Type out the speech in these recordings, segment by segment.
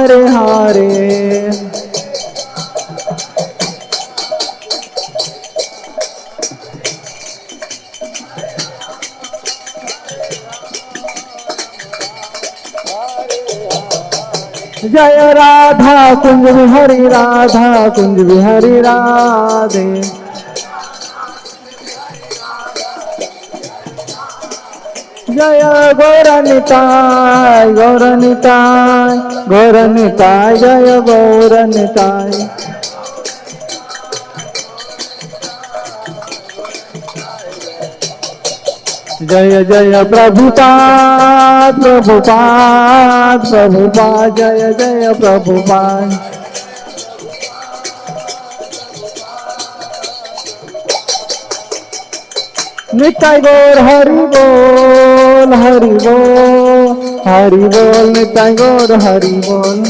Hare Hare. जय राधा कुंज बिहारी राधा कुंज बिहारी राधे. जय गौरनिताय गौरनिताय गौरनिताय जय गौरनिताय. जय जय प्रभुपाद प्रभुपाद प्रभुपाद जय जय प्रभुपाद. निताय गौर हरि बोल हरि बोल हरि बोल निताय गौर हरि बोल.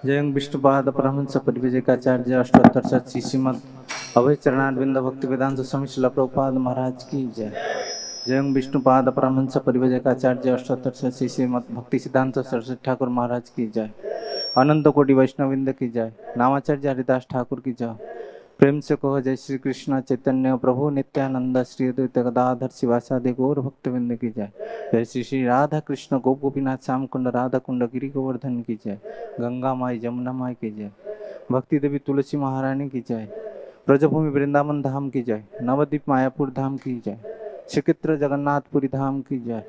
जय विष्णुपाद परमहंस परिव्राजकाचार्य अष्टोत्तर सत श्रीमद अभय चरणारविंद भक्ति वेदांत स्वामी श्रील प्रभुपाद महाराज की जय. जय विष्णुपाद परमहंस परिव्राजकाचार्य अष्टोत्तर सत श्रीमद भक्ति सिद्धांत सरस्वती ठाकुर महाराज की जय. अनंत कोटि वैष्णविंद की जय. नामाचार्य हरिदास ठाकुर की जय. प्रेम से कहो जय श्री कृष्ण चैतन्य प्रभु नित्यानंद श्री अद्वैत गदाधर शिवासादि गौर भक्तविंद की जय. जय श्री श्री राधा कृष्ण गोप गोपीनाथ श्याम कुंड राधा कुंड गिरी गोवर्धन की जय. गंगा माई जमुना माई की जय. भक्ति देवी तुलसी महारानी की जय. ब्रजभूमि वृंदावन धाम की जय. नवद्वीप मायापुर धाम की जय. श्रीक्षेत्र जगन्नाथपुरी धाम की जय.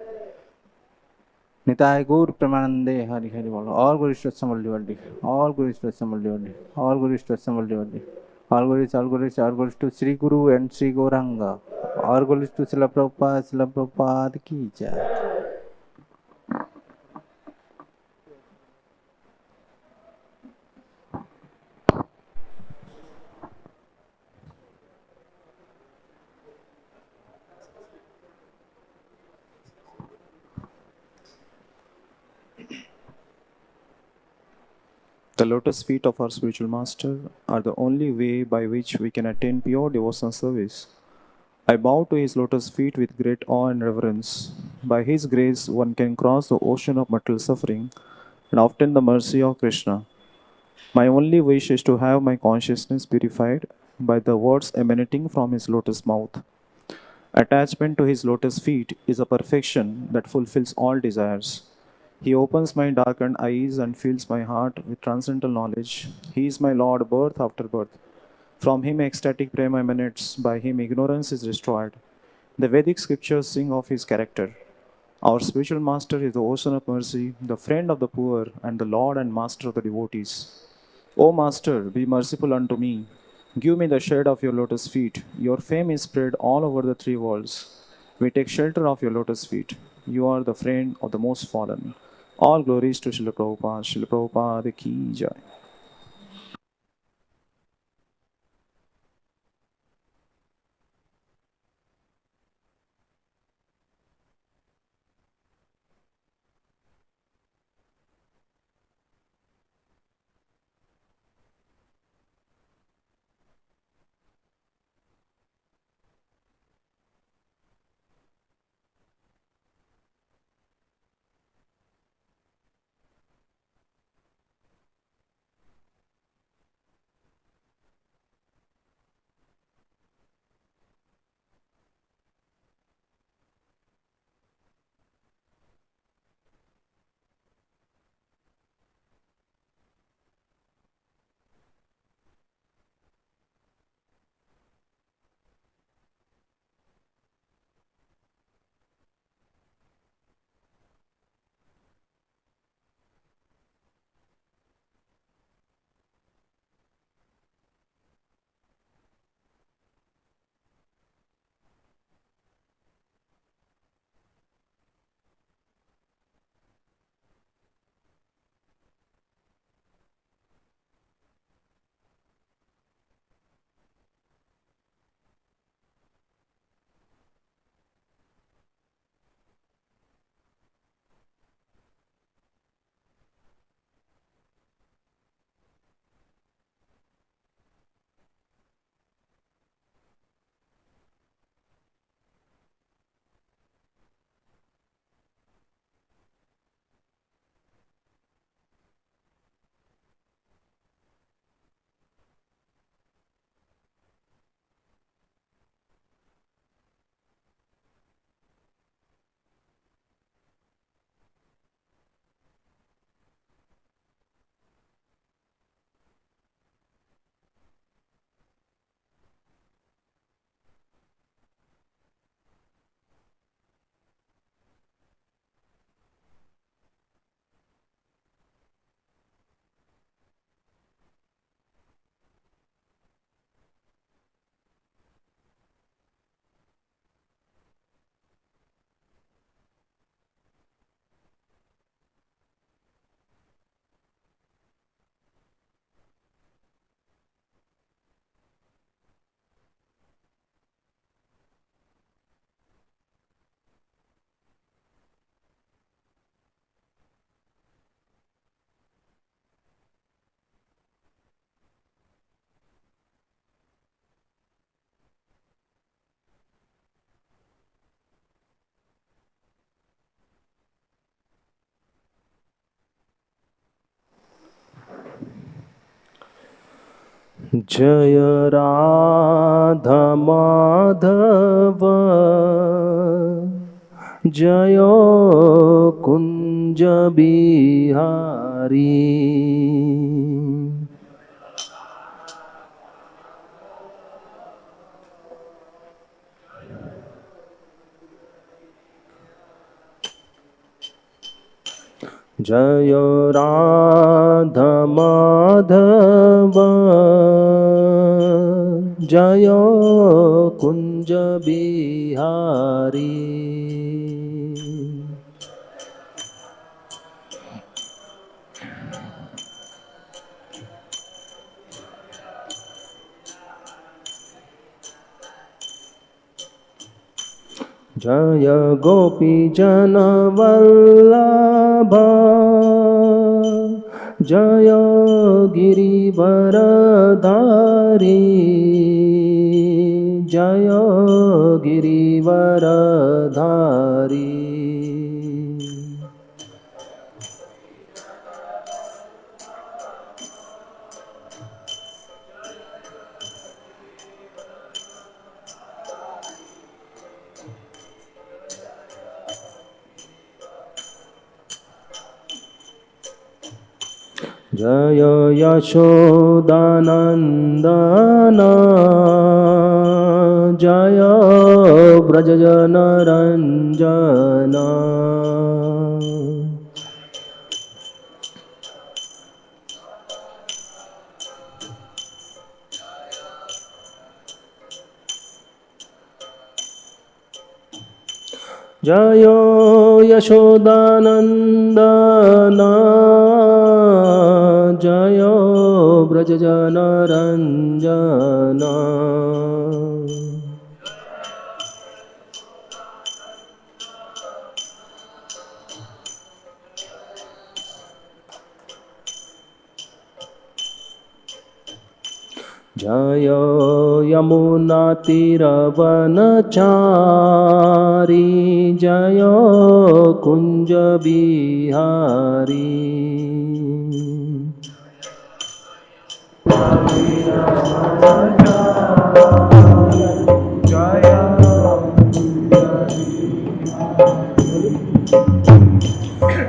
निताय गौर प्रेमानंदे हरि हरि बोलो. और गुरुष्ट समल्लिवड्डी और गुरुष्ट समल्लिवड्डी और गुरुष्ट समल्लिवड्डी. All glories to Sri Guru and Sri Gauranga. All glories to Srila Prabhupada ki jai. The lotus feet of our spiritual master are the only way by which we can attain pure devotional service. I bow to his lotus feet with great awe and reverence. By his grace, one can cross the ocean of material suffering and obtain the mercy of Krishna. My only wish is to have my consciousness purified by the words emanating from his lotus mouth. Attachment to his lotus feet is a perfection that fulfills all desires. He opens my darkened eyes and fills my heart with transcendental knowledge. He is my Lord, birth after birth. From him ecstatic prema emanates, by him ignorance is destroyed. The Vedic scriptures sing of his character. Our spiritual master is the ocean of mercy, the friend of the poor, and the Lord and master of the devotees. O Master, be merciful unto me. Give me the shade of your lotus feet. Your fame is spread all over the three worlds. We take shelter of your lotus feet. You are the friend of the most fallen. All glories to Srila Prabhupada. Srila Prabhupada ki jai. जय राधा माधव जय कुंज बिहारी। जय राधा माधव जय कुंज बिहारी। जय गोपी जन वल्लभ जय गिरिवरधारी। जय गिरिवरधारी। जय यशोदानंदन जय व्रजजनरंजन। जय यशोदानंदन जय व्रजजनरंजन। जय यमुना तीरवनचारी जय कुंज बिहारी।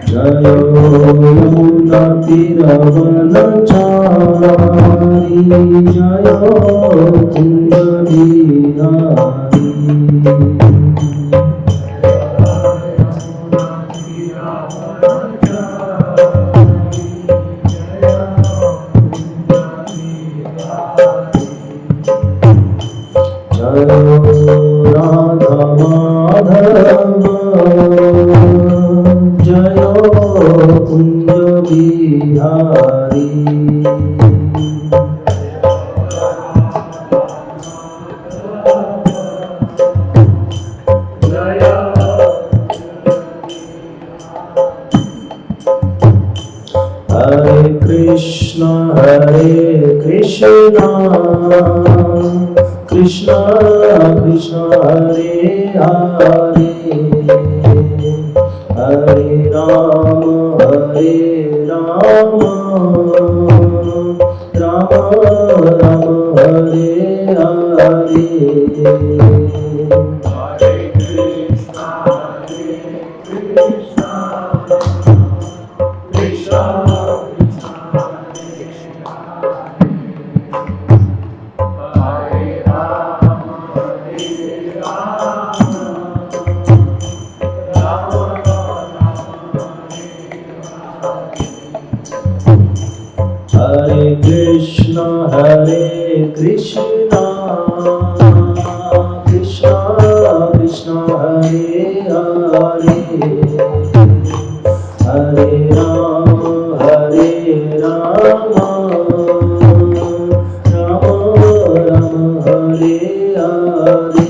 जय यमुना तीरवनचारी जय कुंज बिहारी। जय राधा माधव जय कुंज बिहारी। हरे कृष्ण कृष्ण कृष्ण हरे हरे हरे राम राम राम हरे हरे। हरे Krishna Krishna Krishna Hare Hare Hare Ram Ram Ram Hare Hare.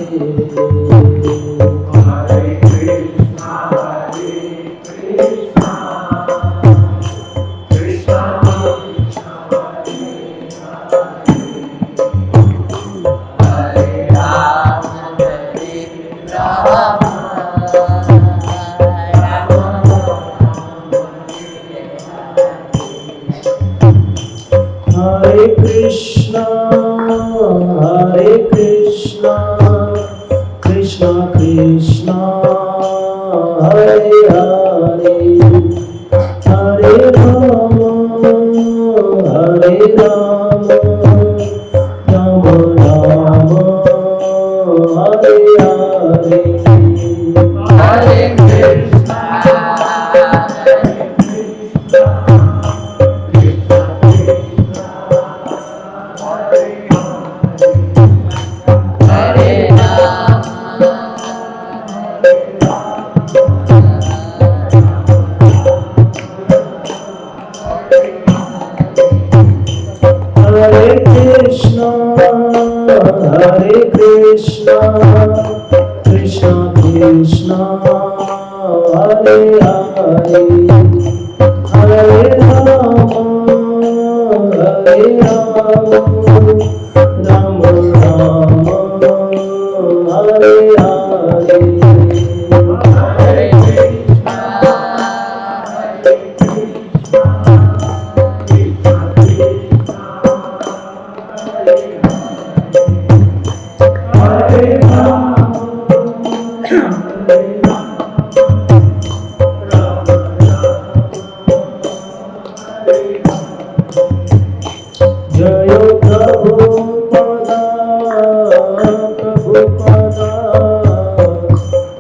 Prabhupada,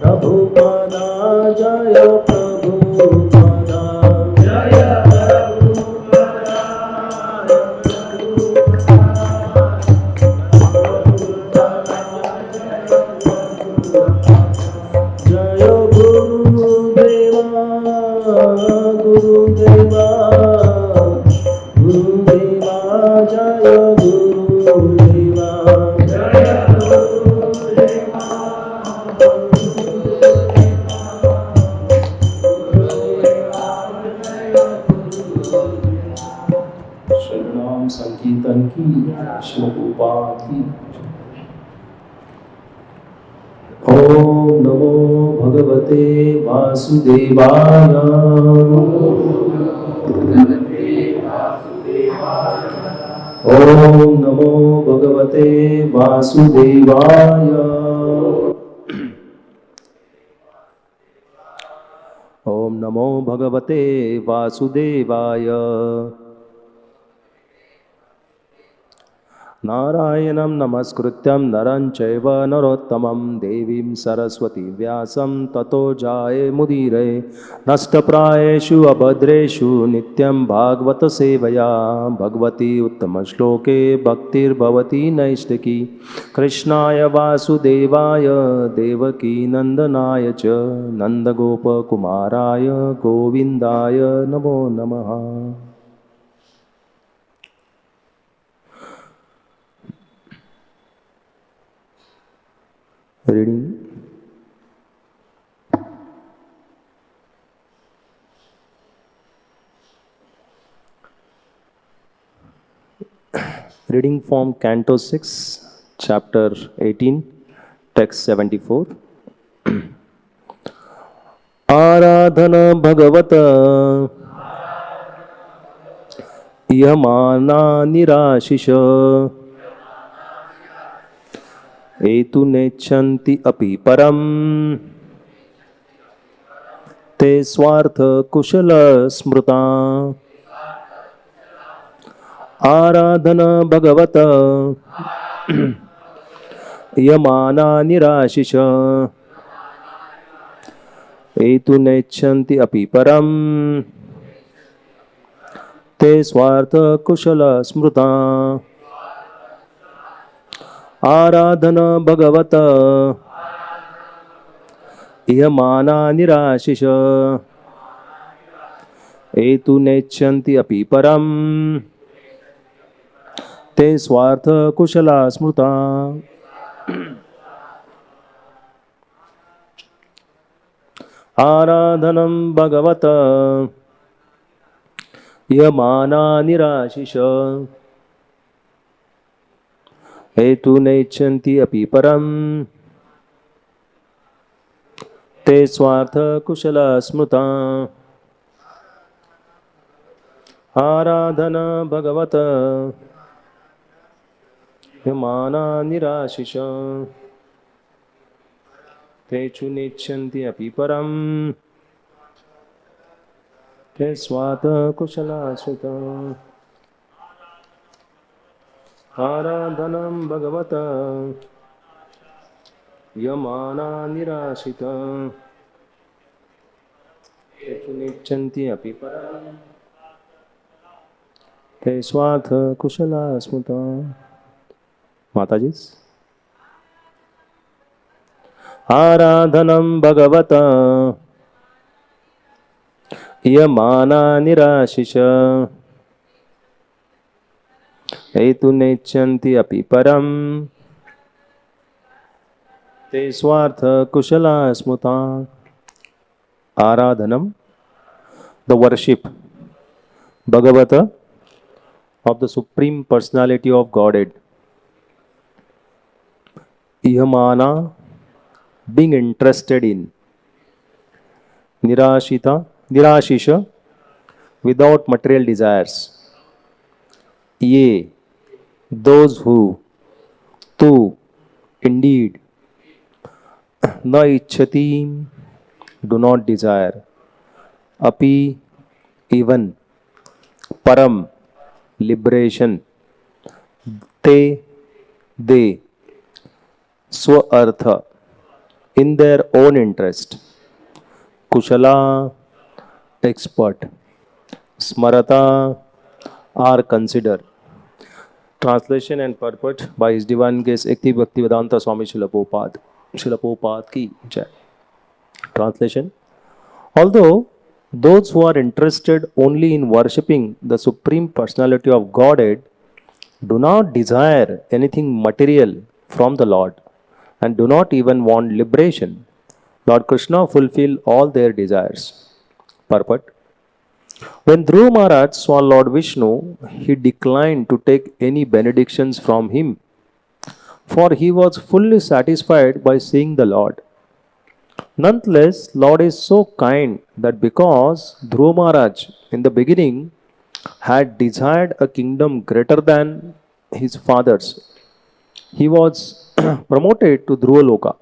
Prabhupada, Jaya Prabhupada, Jaya Prabhupada, Jaya Gurudeva, Gurudeva, Gurudeva, Jaya Gurudeva, Jaya शरणाम संकीर्तन की श्लोकोपात की। ओम नमो भगवते वासुदेवाय। ओम नमो भगवते वासुदेवाय। ओम नमो भगवते वासुदेवाय। नारायणं नमस्कृत्यं नरं चैव नरोत्तमं देवीं सरस्वतीं व्यासं ततो जायेमुदीरये। नष्टप्रायेषु अभद्रेषु नित्यं भागवत सेवया भगवती उत्तमश्लोके भक्तिर्भवति नैष्टिकी। कृष्णाय वासुदेवाय देवकी नन्दनाय च नन्दगोपकुमाराय गोविन्दाय नमो नमः। Reading from Canto 6, Chapter 18, Text 74. Aradhana Bhagavata Yamana Nirashisha Etu nechanti api param te swartha kushala smruta. आराधना भगवत यमाना निराशिष एतु नेच्छन्ति अपि परम ते स्वार्थ कुशल स्मृता। आराधना भगवत यमाना निराशिष एतु नेच्छन्ति अपि परम ते स्वार्थ कुशला स्मृता। आराधनं भगवत यमाना निराशिष हेतु नेच्छन्ति अपि परम ते स्वार्थ कुशला स्मृता। आराधना भगवत यमाना निराशिष तेषु नेच्छन्ति अपि परम ते स्वार्थ कुशला स्मृता। आराधनं भगवत यमाना निराशिष तेषु नेच्छन्ति अपि परम ते स्वार्थ कुशला स्मृता। माताजी। आराधनं भगवत यमाना निराशिष हेतु नेच्छन्ति अपि परम ते स्वार्थ कुशला स्मृता। आराधनम, the worship, Bhagavata, of the Supreme Personality of Godhead. Yamana, being interested in. Nirashita, Nirashisha, without material desires. Ye, those who, tu, indeed, na ichhati, do not desire. Api, even, param, liberation. Te, they, swa-artha, in their own interest. Kushala, expert. Smarata, are considered. Translation and purport by His Divine Grace Ekti Bhaktivedanta Swami Srila Prabhupada. Srila Prabhupada ki jai. Translation. Although those who are interested only in worshipping the Supreme Personality of Godhead do not desire anything material from the Lord and do not even want liberation, Lord Krishna fulfill all their desires. Purport. When Dhruva Maharaj saw Lord Vishnu, he declined to take any benedictions from him, for he was fully satisfied by seeing the Lord. Nonetheless, Lord is so kind that because Dhruva Maharaj in the beginning had desired a kingdom greater than his father's, he was promoted to Dhruva Loka,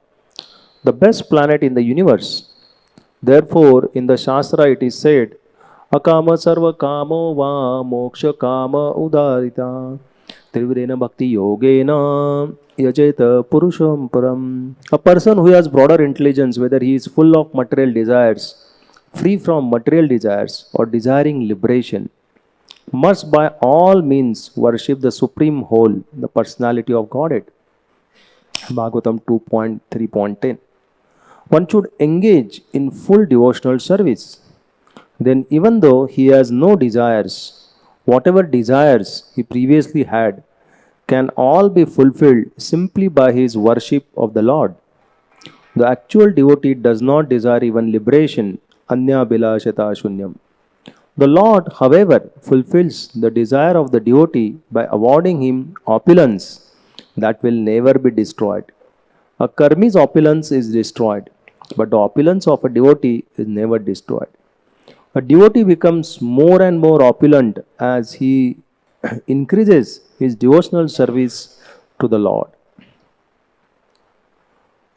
the best planet in the universe. Therefore, in the Shastra it is said, Akama sarva kamo va moksha kama udarita trivirena bhakti yogena yajeta purusham param. A person who has broader intelligence, whether he is full of material desires, free from material desires, or desiring liberation, must by all means worship the Supreme Whole, the personality of Godhead. Bhagavatam 2.3.10. One should engage in full devotional service. Then, even though he has no desires, whatever desires he previously had can all be fulfilled simply by his worship of the Lord. The actual devotee does not desire even liberation, anya bilashata shunyam. The Lord, however, fulfills the desire of the devotee by awarding him opulence that will never be destroyed. A karmi's opulence is destroyed, but the opulence of a devotee is never destroyed. A devotee becomes more and more opulent as he increases his devotional service to the Lord.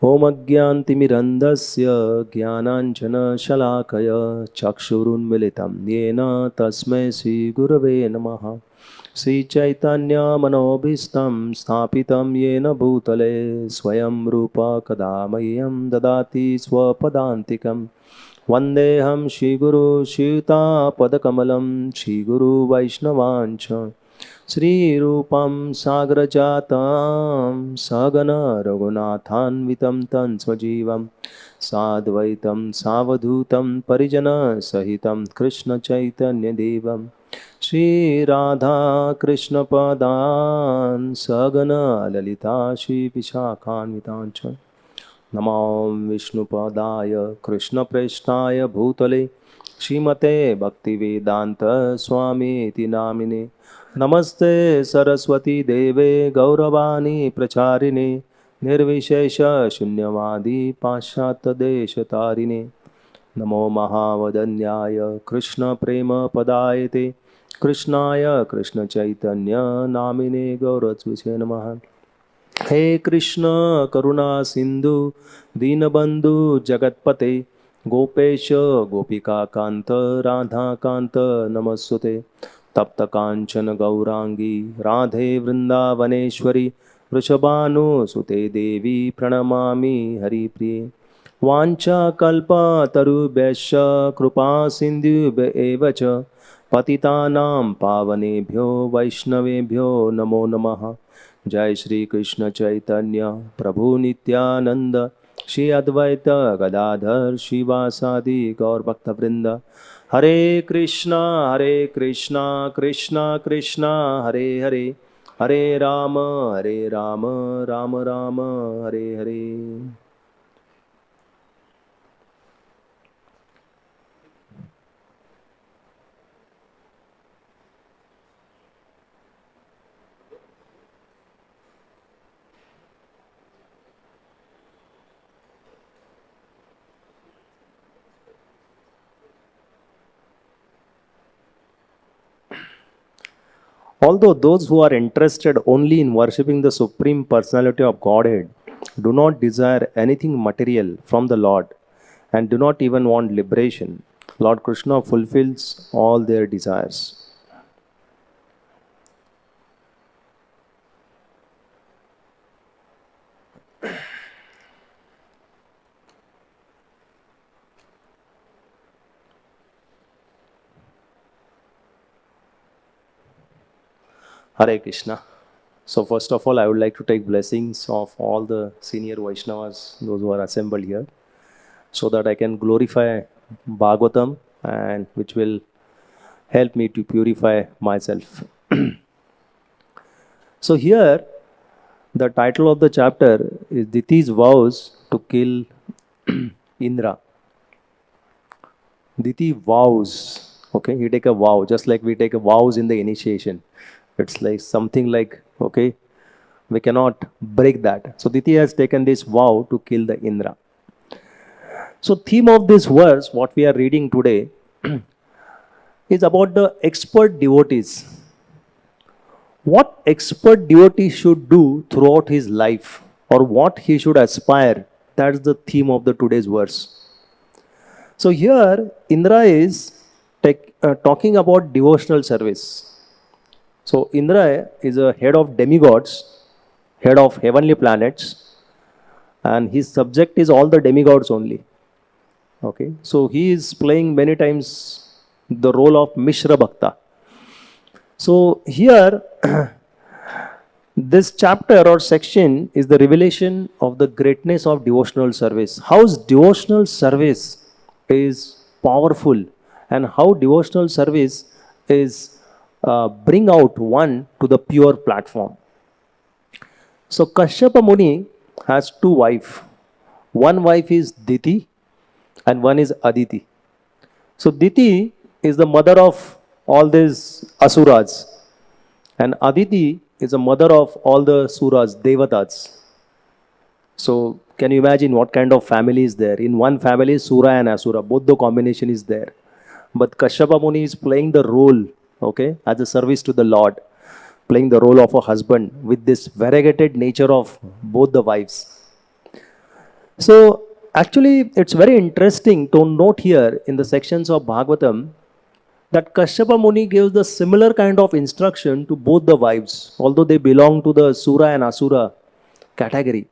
Om Agyantimirandasya Jnananjana Shalakaya Chakshurunmilitam Yena Tasmai Sri Gurave Namaha Sri Chaitanya Manobhistam Sthapitam Yena Bhutale Swayam Rupa Kadamayam Dadati Swapadantikam Vandeham Shri Guru Shita Padakamalam Shri Guru Vaishnavancha Shri Rupam Sagrajatam Sagana Raghunathanvitam Tan Swajivam Sadvaitam Savadhutam Parijana Sahitam Krishna Chaitanya Devam Shri Radha Krishna Padan Sagana Lalita Shri Vishakhanvitancha Namam Vishnu Padaya Krishna Preshnaya Bhutale Shrimate Bhaktivedanta Swami Iti Namine Namaste Saraswati Deve Gauravani Pracharine Nirvishesha Shunyavadi Pashyata Desha Tarine Namo Mahavadanyaya Krishna Prema Padayate Krishnaya Krishna Chaitanya Namine Gauratsvise Namaha He Krishna Karuna Sindhu Dinabandhu Jagatpate Gopesha Gopika Kanta Radha Kanta Namasute Tapta Kanchana Gaurangi Radhe Vrindavaneshwari Vrishabhanu Sute Devi Pranamami Hari Priye Vancha Kalpa Tarubhyasya Krupa Sindhu Evacha Patitanam Pavanebhyo Vaishnavebhyo Namo Namaha Jai Shri Krishna Chaitanya Prabhu Nityananda Shri Advaita Gadadhar Shivasadi Gaur Bhakta Vrinda Hare Krishna Krishna Krishna Hare Hare Hare Rama Rama Rama Hare Hare. Although those who are interested only in worshipping the Supreme Personality of Godhead do not desire anything material from the Lord and do not even want liberation, Lord Krishna fulfills all their desires. Hare Krishna. So first of all, I would like to take blessings of all the senior Vaishnavas, those who are assembled here, so that I can glorify Bhagavatam and which will help me to purify myself. So here, the title of the chapter is Diti's vows to kill Indra. Diti vows. Okay, he take a vow, just like we take a vows in the initiation. It's like something like, okay, we cannot break that. So Diti has taken this vow to kill the Indra. So theme of this verse, what we are reading today, is about the expert devotees. What expert devotee should do throughout his life, or what he should aspire. That's the theme of the today's verse. So here Indra is talking about devotional service. So Indra is a head of demigods, head of heavenly planets, and his subject is all the demigods only. Okay, so he is playing many times the role of Mishra Bhakta. So here, this chapter or section is the revelation of the greatness of devotional service. How devotional service is powerful, and how devotional service is bring out one to the pure platform. So Kashyapa Muni has two wives. One wife is Diti and one is Aditi. So Diti is the mother of all these asuras, and Aditi is the mother of all the suras, devatas. So can you imagine what kind of family is there? In one family, Sura and Asura, both the combination is there. But Kashyapa Muni is playing the role, okay, as a service to the Lord, playing the role of a husband with this variegated nature of both the wives. So actually, it's very interesting to note here in the sections of Bhagavatam that Kashyapa Muni gives the similar kind of instruction to both the wives, although they belong to the Sura and Asura category.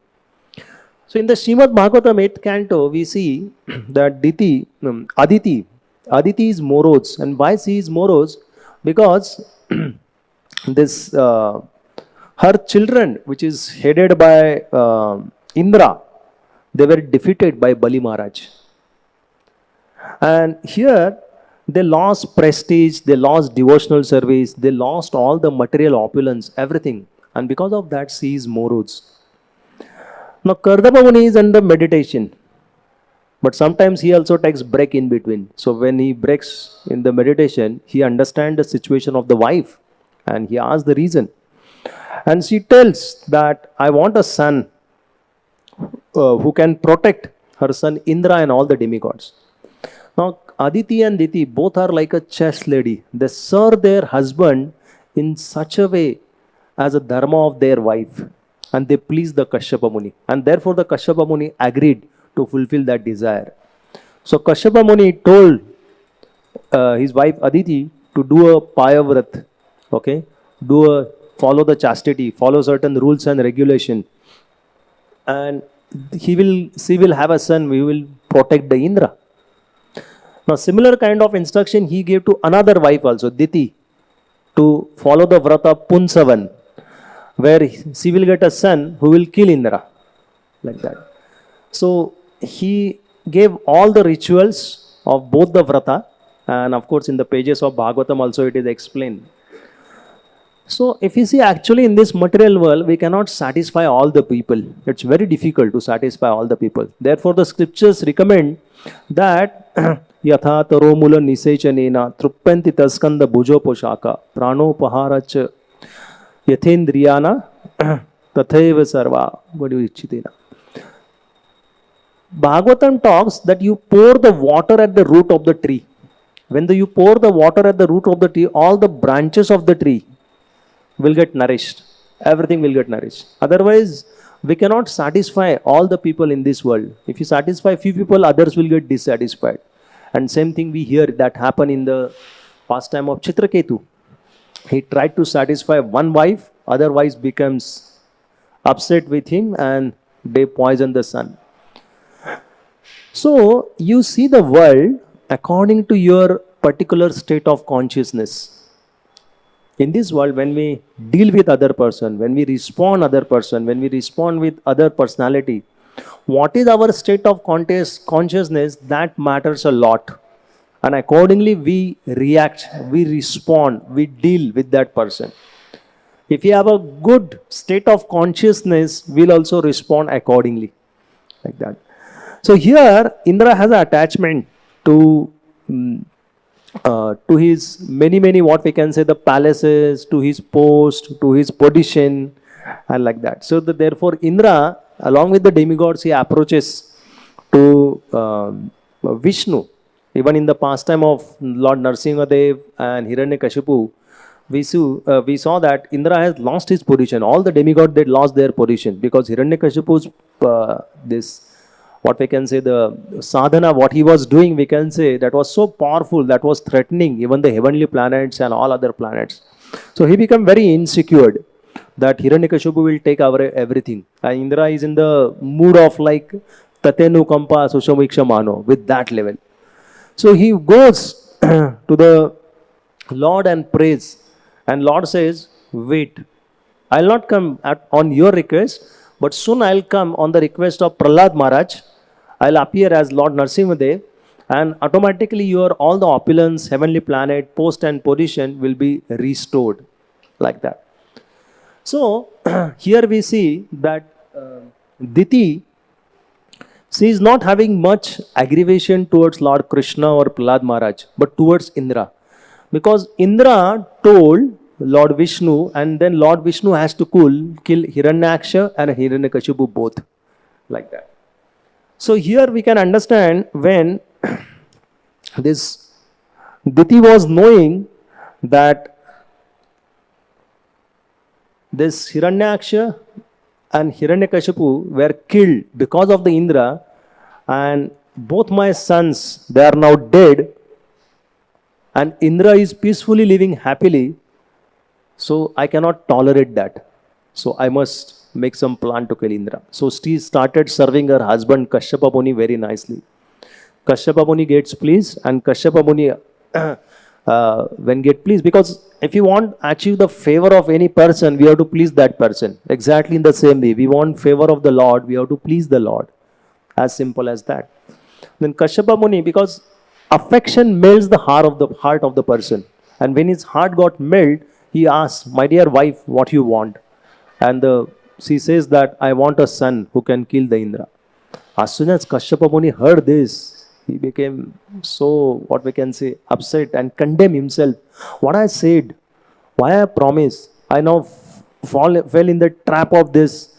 So in the Srimad Bhagavatam 8th canto, we see that Aditi is morose. And why she is morose? Because this her children, which is headed by Indra, they were defeated by Bali Maharaj. And here they lost prestige, they lost devotional service, they lost all the material opulence, everything. And because of that, she is morose. Now Kardama Muni is under meditation, but sometimes he also takes break in between. So when he breaks in the meditation, he understands the situation of the wife and he asks the reason. And she tells that I want a son who can protect her son Indra and all the demigods. Now Aditi and Diti both are like a chess lady. They serve their husband in such a way as a dharma of their wife, and they please the Kashyapa Muni, and therefore the Kashyapa Muni agreed to fulfill that desire. So Kashyapa Muni told his wife Aditi to do a payavrat, okay, follow the chastity, follow certain rules and regulation, and she will have a son. We will protect the Indra. Now similar kind of instruction he gave to another wife also, Diti, to follow the vrata Punsavan, where she will get a son who will kill Indra, like that. So he gave all the rituals of both the vrata, and of course in the pages of Bhagavatam also it is explained. So if you see, actually in this material world, we cannot satisfy all the people. It's very difficult to satisfy all the people. Therefore the scriptures recommend that yatha taro mula nisechanena truppanti taskanda bhujo poshaka pranopaharacha yathendriyana tathaiva sarva vadivicchitena. Bhagavatam talks that you pour the water at the root of the tree. When you pour the water at the root of the tree, all the branches of the tree will get nourished. Everything will get nourished. Otherwise, we cannot satisfy all the people in this world. If you satisfy few people, others will get dissatisfied. And same thing we hear that happen in the pastime of Chitraketu. He tried to satisfy one wife, other wife becomes upset with him and they poison the son. So you see the world according to your particular state of consciousness. In this world, when we deal with other person, when we respond other person, when we respond with other personality, what is our state of consciousness, that matters a lot. And accordingly we react, we respond, we deal with that person. If you have a good state of consciousness, we'll also respond accordingly, like that. So here Indra has an attachment to his many what we can say, the palaces, to his post, to his position, and like that. So therefore Indra, along with the demigods, he approaches to Vishnu. Even in the pastime of Lord Narsimhadev and Hiranyakashipu, we saw that Indra has lost his position. All the demigods, they lost their position because Hiranyakashipu's this, what we can say, the sadhana, what he was doing, we can say, that was so powerful, that was threatening even the heavenly planets and all other planets. So he became very insecure that Hiranyakashipu will take over everything. And Indra is in the mood of like Tatenu Kampa Sushamiksha Mano, with that level. So he goes to the Lord and prays. And Lord says, wait, I'll not come on your request, but soon I'll come on the request of Prahlad Maharaj. I'll appear as Lord Narsimhadev, and automatically your all the opulence, heavenly planet, post and position will be restored, like that. So here we see that Diti, she is not having much aggravation towards Lord Krishna or Prahlad Maharaj, but towards Indra. Because Indra told Lord Vishnu, and then Lord Vishnu has to kill Hiranyaksha and Hiranyakashipu both, like that. So here we can understand when this Diti was knowing that this Hiranyaksha and Hiranyakashipu were killed because of the Indra, and both my sons, they are now dead, and Indra is peacefully living happily, so I cannot tolerate that. So I must make some plan to kill Indra. So she started serving her husband Kashyapa Muni very nicely. Kashyapa Muni gets pleased, and Kashyapa Muni when get pleased, because if you want to achieve the favor of any person, we have to please that person. Exactly in the same way, we want favor of the Lord, we have to please the Lord. As simple as that. Then Kashyapa Muni, because affection melts the heart of the person, and when his heart got melted, he asks, my dear wife, what you want? And she says that I want a son who can kill the Indra. As soon as Kashyapa Muni heard this, he became so, what we can say, upset and condemned himself. What I said, why I promised, I now fell in the trap of this,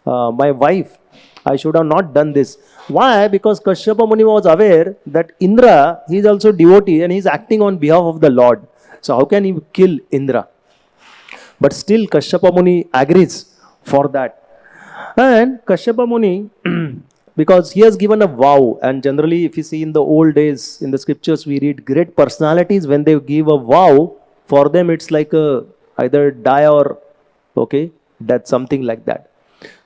my wife. I should have not done this. Why? Because Kashyapa Muni was aware that Indra, he is also devotee and he is acting on behalf of the Lord. So how can he kill Indra? But still Kashyapa Muni agrees for that. And Kashyapa Muni, because he has given a vow, and generally if you see in the old days, in the scriptures we read great personalities, when they give a vow, for them it's like either die or, okay, that's something like that.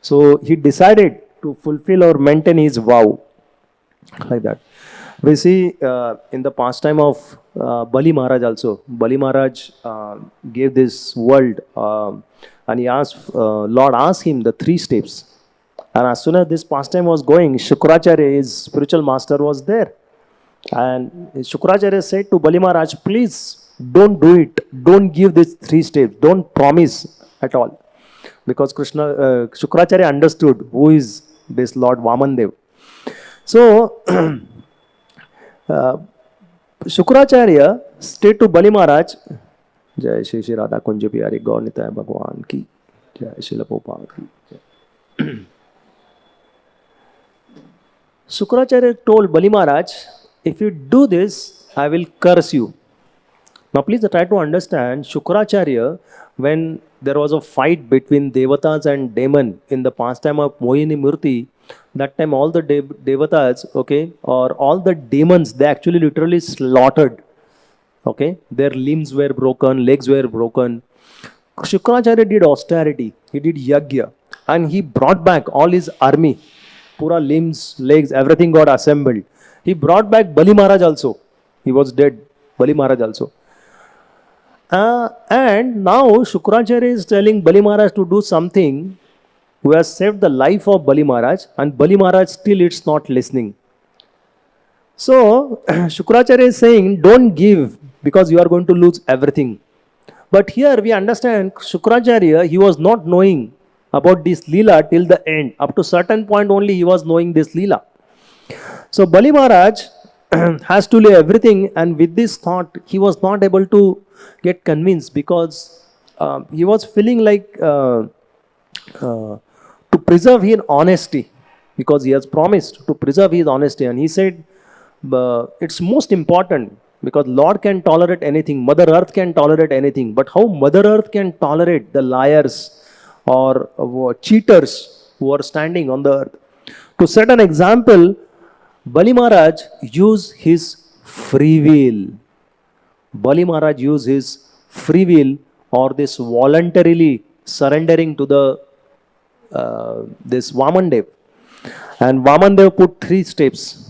So he decided to fulfill or maintain his vow, like that. We see in the pastime of Bali Maharaj also. Bali Maharaj gave this world, and he asked, Lord asked him the 3 steps. And as soon as this pastime was going, Shukracharya, his spiritual master, was there. And Shukracharya said to Bali Maharaj, please don't do it. Don't give these 3 steps. Don't promise at all. Because Shukracharya understood who is this Lord Vamandev. So, Shukracharya said to Bali Maharaj, Jai Shri Shri Radha Kunja Pyari Gaur Nitai Bhagwan ki, Jai Shri Prabhupada ki Jai. Shukracharya told Bali Maharaj, if you do this, I will curse you. Now please try to understand, Shukracharya, when there was a fight between Devatas and Demon in the pastime of Mohini Murti, that time all the Devatas, okay, or all the demons, they actually literally slaughtered. Okay, their limbs were broken, legs were broken. Shukracharya did austerity, he did yagya, and he brought back all his army. Pura limbs, legs, everything got assembled. He brought back Bali Maharaj also. He was dead, Bali Maharaj also. And now Shukracharya is telling Bali Maharaj to do something who has saved the life of Bali Maharaj, and Bali Maharaj still it's not listening. So Shukracharya is saying, don't give because you are going to lose everything. But here we understand Shukracharya, he was not knowing about this Leela till the end. Up to certain point only he was knowing this Leela. So Bali Maharaj has to leave everything, and with this thought he was not able to get convinced because he was feeling like to preserve his honesty, because he has promised to preserve his honesty, and he said it's most important because Lord can tolerate anything, Mother Earth can tolerate anything, but how Mother Earth can tolerate the liars or cheaters who are standing on the earth? To set an example, Bali Maharaj used his free will. Bali Maharaj used his free will, or this voluntarily surrendering to the this Vamandev. And Vamandev put 3 steps.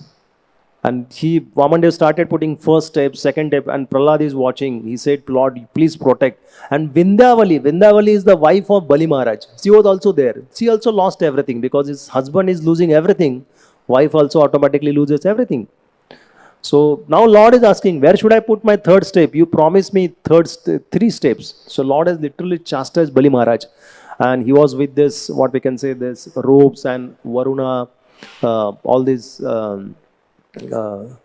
And Vamandev started putting first step, second step, and Prahlad is watching. He said, Lord, please protect. And Vindhyavali is the wife of Bali Maharaj. She was also there. She also lost everything because his husband is losing everything. Wife also automatically loses everything. So now Lord is asking, where should I put my third step? You promised me 3 steps. So Lord has literally chastised Bali Maharaj. And he was with this, what we can say, this robes and Varuna, all these,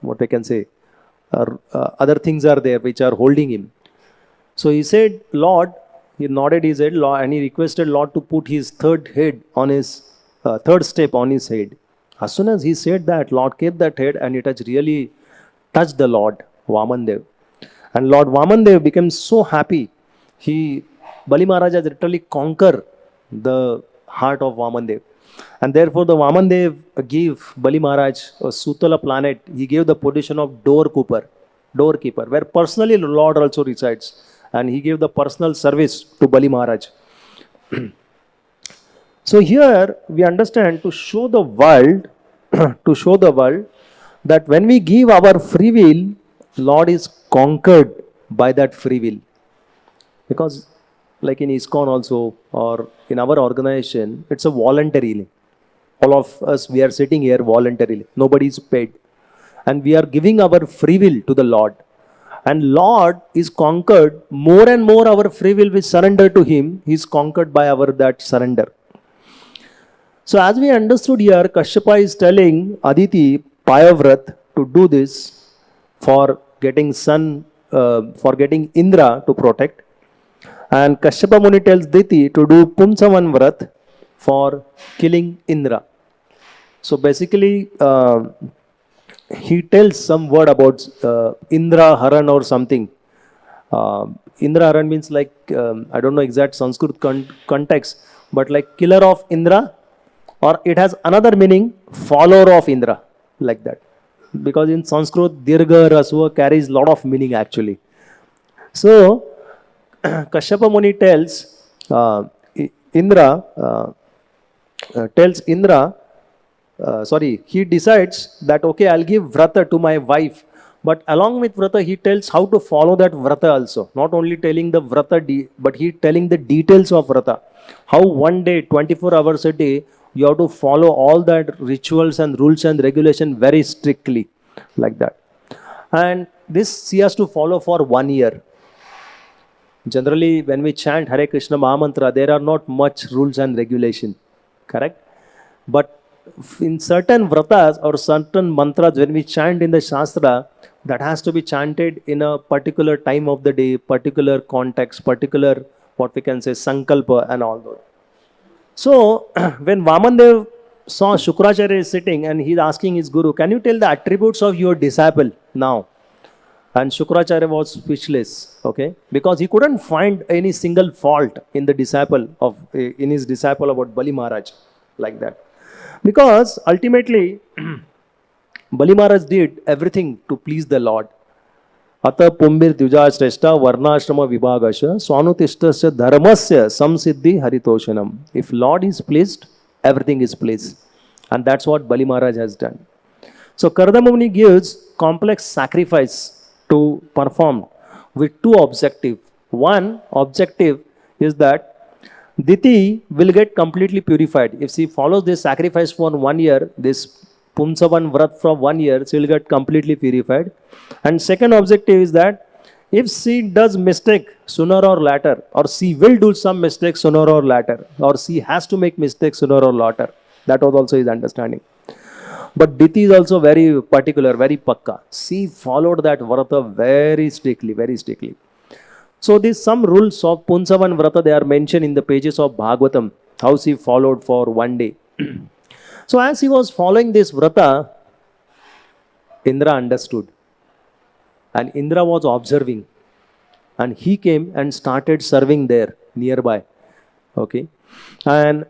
what we can say, other things are there which are holding him. So he said, Lord, he nodded his head, Lord, and he requested Lord to put his third step on his head. As soon as he said that, Lord kept that head, and it has really touched the Lord Vamandev. And Lord Vamandev became so happy. Bali Maharaj has literally conquered the heart of Vamandev. And therefore the Vamandev gave Bali Maharaj a Sutala planet. He gave the position of doorkeeper, where personally Lord also resides. And he gave the personal service to Bali Maharaj. So here we understand to show the world, that when we give our free will, Lord is conquered by that free will. Because like in ISKCON also, or in our organization, it's a voluntarily. All of us, we are sitting here voluntarily. Nobody is paid. And we are giving our free will to the Lord. And Lord is conquered, more and more our free will we surrender to Him, He is conquered by our that surrender. So as we understood here, Kashyapa is telling Aditi Payavrat to do this for getting Indra to protect. And Kashyapa Muni tells Diti to do Pumsavan Vrat for killing Indra. So basically, he tells some word about Indra Haran or something. Indra Haran means like, I don't know exact Sanskrit context, but like killer of Indra, or it has another meaning, follower of Indra, like that. Because in Sanskrit, Dirgha, Rasva carries lot of meaning actually. So, Kashyapa Muni tells Indra, he decides that okay, I'll give Vrata to my wife, but along with Vrata, he tells how to follow that Vrata also. Not only telling the Vrata, but he telling the details of Vrata. How one day, 24 hours a day, you have to follow all that rituals and rules and regulation very strictly, like that. And this he has to follow for 1 year. Generally, when we chant Hare Krishna Mahamantra, there are not much rules and regulation, correct? But in certain vratas or certain mantras, when we chant in the Shastra, that has to be chanted in a particular time of the day, particular context, particular, what we can say, sankalpa and all those. So, when Vamandev saw Shukracharya is sitting and he's asking his guru, can you tell the attributes of your disciple now? And Shukracharya was speechless, okay, because he couldn't find any single fault in his disciple about Bali Maharaj, like that. Because ultimately, Bali Maharaj did everything to please the Lord. Ata pumbir dvija shrestha varnashrama vibhagasya swanutishtasya dharmasya samsiddhi haritoshanam. If Lord is pleased, everything is pleased. And that's what Bali Maharaj has done. So Kardama Muni gives complex sacrifice to perform with 2 objectives. One objective is that Diti will get completely purified. If she follows this sacrifice for 1 year, this Pumsavan Vrat for 1 year, she will get completely purified. And second objective is that if she does mistake sooner or later, or she will do some mistake sooner or later, or she has to make mistakes sooner or later, that was also his understanding. But Diti is also very particular, very pakka. She followed that Vrata very strictly, very strictly. So these some rules of Punsavan Vrata, they are mentioned in the pages of Bhagavatam, how she followed for 1 day. So as he was following this Vrata, Indra understood. And Indra was observing. And he came and started serving there, nearby. Okay. And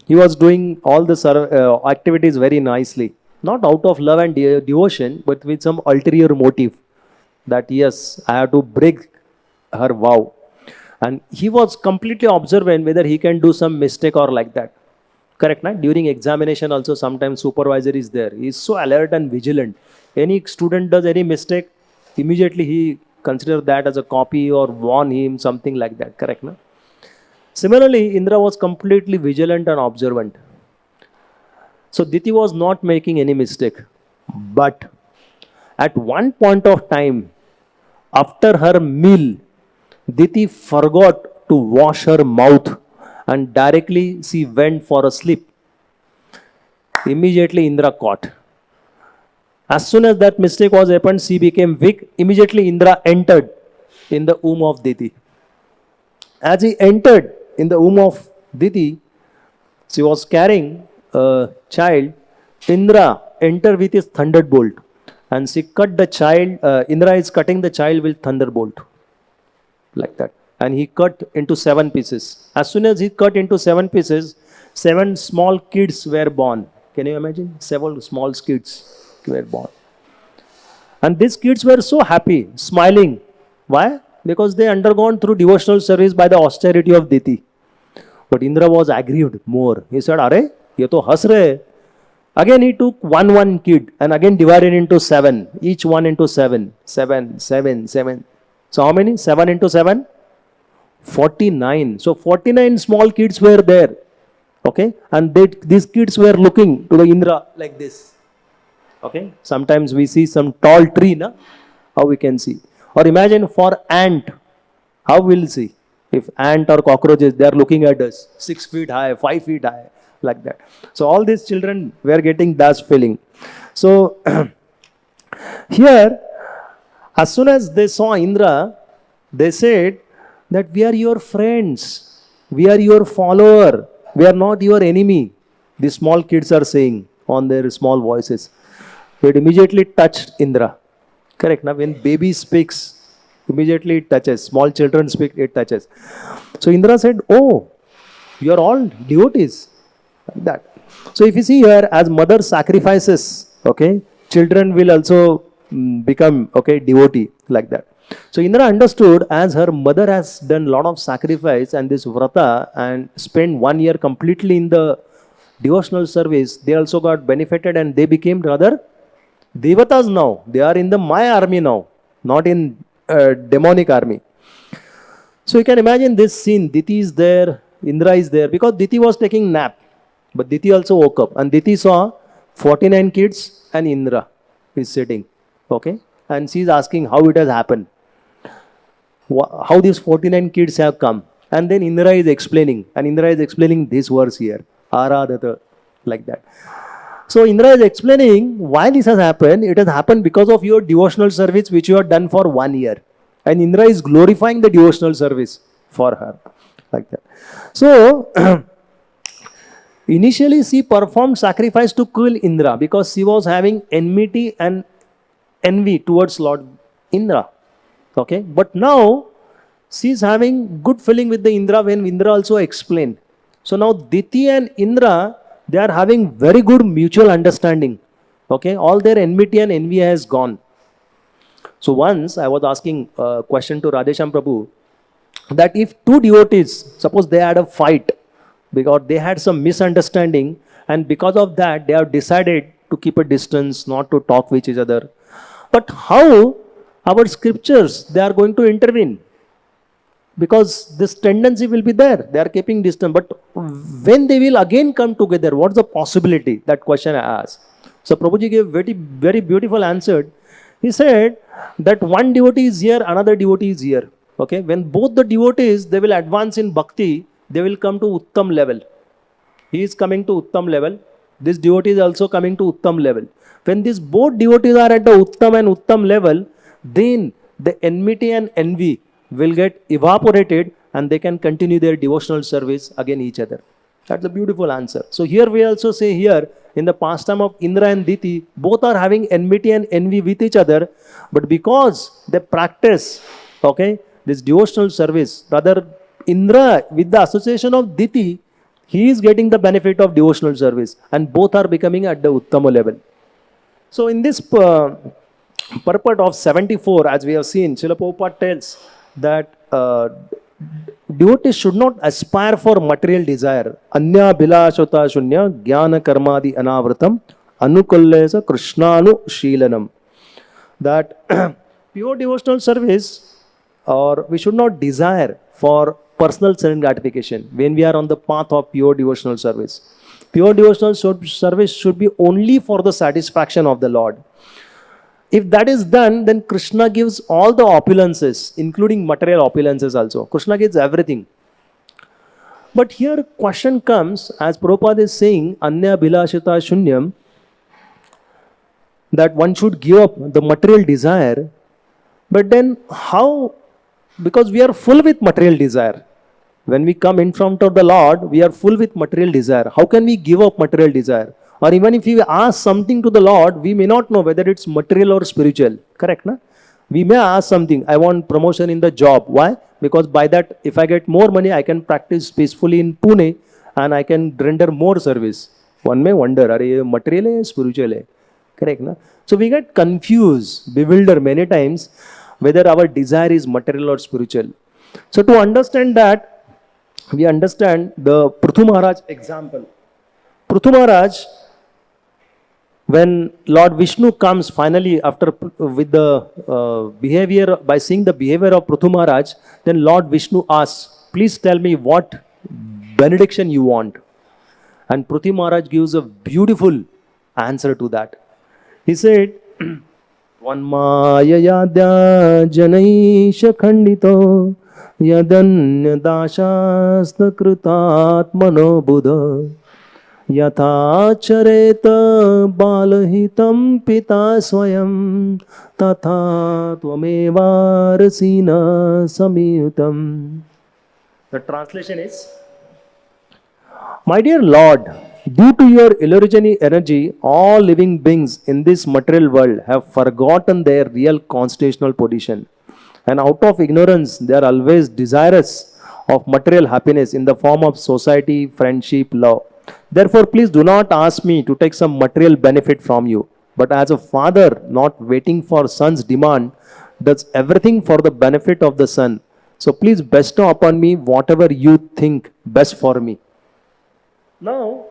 he was doing all the activities very nicely. Not out of love and devotion, but with some ulterior motive. That yes, I have to break her vow. And he was completely observant whether he can do some mistake or like that. Correct, na? During examination also sometimes supervisor is there. He is so alert and vigilant. Any student does any mistake, immediately he consider that as a copy or warn him, something like that. Correct, na? Similarly, Indra was completely vigilant and observant. So Diti was not making any mistake. But at one point of time, after her meal, Diti forgot to wash her mouth and directly she went for a sleep. Immediately Indra caught. As soon as that mistake was happened, she became weak. Immediately Indra entered in the womb of Diti. As he entered in the womb of Diti, she was carrying a child. Indra entered with his thunderbolt and she cut the child. Indra is cutting the child with thunderbolt. Like that. And he cut into 7 pieces. As soon as he cut into 7 pieces, 7 small kids were born. Can you imagine? 7 small kids were born. And these kids were so happy, smiling. Why? Because they undergone through devotional service by the austerity of Diti. But Indra was aggrieved more. He said, "Are, ye to has rahe." Again he took one kid and again divided into 7. Each one into 7. 7, 7, 7. So how many? 7 into 7? 49. So 49 small kids were there. Okay. And these kids were looking to the Indra like this. Okay. Sometimes we see some tall tree, na? How we can see. Or imagine for ant. How we'll see? If ant or cockroaches, they are looking at us. 6 feet high, 5 feet high. Like that. So all these children were getting that feeling. So here, as soon as they saw Indra, they said that we are your friends, we are your follower, we are not your enemy. The small kids are saying on their small voices. It immediately touched Indra. Correct. Now when baby speaks, immediately it touches. Small children speak, it touches. So Indra said, "Oh, you are all devotees." Like that. So if you see here, as mother sacrifices, okay, children will also become, okay, devotee, like that. So Indra understood, as her mother has done a lot of sacrifice and this vrata and spent 1 year completely in the devotional service, they also got benefited and they became rather devatas now. They are in the Maya army now, not in demonic army. So you can imagine this scene. Diti is there, Indra is there, because Diti was taking nap. But Diti also woke up and Diti saw 49 kids and Indra is sitting. Okay. And she is asking how it has happened. How these 49 kids have come. And then Indra is explaining. And Indra is explaining this verse here. Aradhata. Like that. So Indra is explaining why this has happened. It has happened because of your devotional service which you have done for 1 year. And Indra is glorifying the devotional service for her. Like that. So initially, she performed sacrifice to kill Indra because she was having enmity and envy towards Lord Indra. Okay, but now she is having good feeling with the Indra when Indra also explained. So now Diti and Indra, they are having very good mutual understanding. Okay, all their enmity and envy has gone. So once I was asking a question to Radhesham Prabhu that if 2 devotees, suppose they had a fight, because they had some misunderstanding and because of that they have decided to keep a distance, not to talk with each other. But how our scriptures, they are going to intervene? because this tendency will be there. They are keeping distance. But when they will again come together, what's the possibility? That question I asked. So Prabhuji gave very beautiful answer. He said that one devotee is here, another devotee is here. Okay, when both the devotees, they will advance in bhakti, they will come to Uttam level. He is coming to Uttam level. This devotee is also coming to Uttam level. When these both devotees are at the Uttam and Uttam level, then the enmity and envy will get evaporated and they can continue their devotional service against each other. That's a beautiful answer. So here we also say here, in the pastime of Indra and Diti, both are having enmity and envy with each other, but because they practice, okay, this devotional service, rather Indra with the association of Diti, he is getting the benefit of devotional service and both are becoming at the Uttama level. So in this purport of 74, as we have seen, Srila Prabhupada tells that devotees should not aspire for material desire. Anya bilashota shunya jnana karmadi anavratam anukullesa krishnanu shilanam. That pure devotional service, or we should not desire for personal self gratification when we are on the path of pure devotional service. Pure devotional service should be only for the satisfaction of the Lord. If that is done, then Krishna gives all the opulences, including material opulences also. Krishna gives everything. But here question comes, as Prabhupada is saying, Anya Bilashita Shunyam, that one should give up the material desire. But then how? Because we are full with material desire. When we come in front of the Lord, we are full with material desire. How can we give up material desire? Or even if we ask something to the Lord, we may not know whether it's material or spiritual. Correct, na? We may ask something, I want promotion in the job. Why? Because by that, if I get more money, I can practice peacefully in Pune and I can render more service. One may wonder, are you material or spiritual? Correct, na? So we get confused, bewildered many times whether our desire is material or spiritual. So to understand that, we understand the Prithu Maharaj example. Prithu Maharaj, when Lord Vishnu comes finally after with the behavior, by seeing the behavior of Prithu Maharaj, then Lord Vishnu asks, please tell me what benediction you want. And Prithu Maharaj gives a beautiful answer to that. He said, Vanmaya yadya janaisha khandito yadanya dashasta kritatmano buddha yatha chareta balahitam pita swayam tatha tvameva rasina samyutam. The translation is, my dear Lord, due to your illusory energy, all living beings in this material world have forgotten their real constitutional position. And out of ignorance, they are always desirous of material happiness in the form of society, friendship, love. Therefore, please do not ask me to take some material benefit from you. But as a father, not waiting for son's demand, does everything for the benefit of the son. So please bestow upon me whatever you think best for me. Now,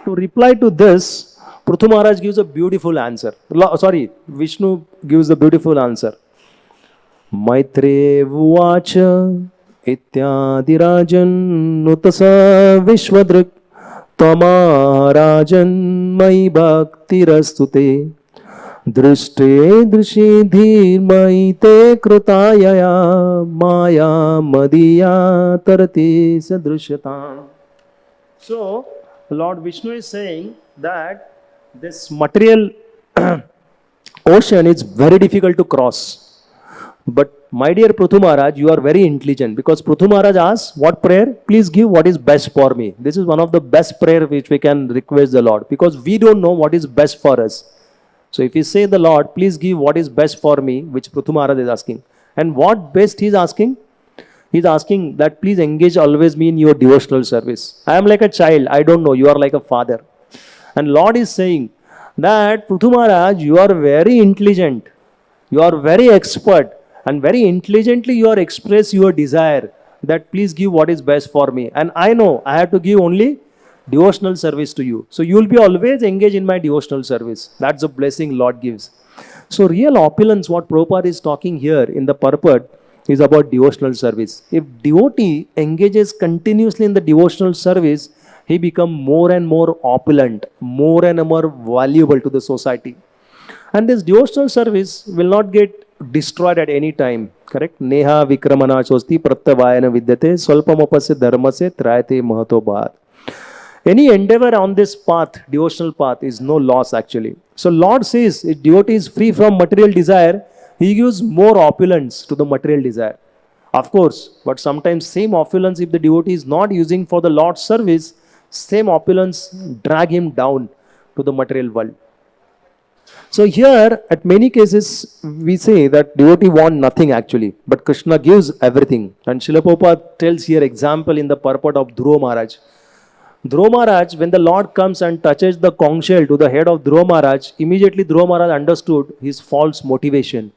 to reply to this, Prithu Maharaj gives a beautiful answer. Vishnu gives a beautiful answer. Maitre Vuacha Ityadirajan Nutasa Vishwadrik Tamarajan Mai Bhaktirastute Drishte Drishidhir Maite Krutayaya Maya Madhya Tarati Sadrishyatam. So, Lord Vishnu is saying that this material ocean is very difficult to cross. But my dear Prithu Maharaj, you are very intelligent, because Prithu Maharaj asks, what prayer? Please give what is best for me. This is one of the best prayer which we can request the Lord, because we don't know what is best for us. So if we say the Lord, please give what is best for me, which Prithu Maharaj is asking. And what best he is asking? He is asking that please engage always me in your devotional service. I am like a child, I don't know, you are like a father. And Lord is saying that Prithu Maharaj, you are very intelligent, you are very expert, and very intelligently you are express your desire that please give what is best for me. And I know I have to give only devotional service to you. So you will be always engaged in my devotional service. That's the blessing Lord gives. So real opulence, what Prabhupada is talking here in the purport, is about devotional service. If devotee engages continuously in the devotional service, he becomes more and more opulent, more and more valuable to the society. And this devotional service will not get destroyed at any time. Correct? Neha vikramana chosti pratyavayana vidyate swalpamapasya dharmasya trayate mahato bhat. Any endeavor on this path, devotional path, is no loss actually. So Lord says, if devotee is free from material desire, he gives more opulence to the material desire. Of course, but sometimes same opulence, if the devotee is not using for the Lord's service, same opulence drag him down to the material world. So here, at many cases, we say that devotee want nothing actually, but Krishna gives everything. And Srila Prabhupada tells here example in the purport of Dhruva Maharaj. Dhruva Maharaj, when the Lord comes and touches the conch shell to the head of Dhruva Maharaj, immediately Dhruva Maharaj understood his false motivation.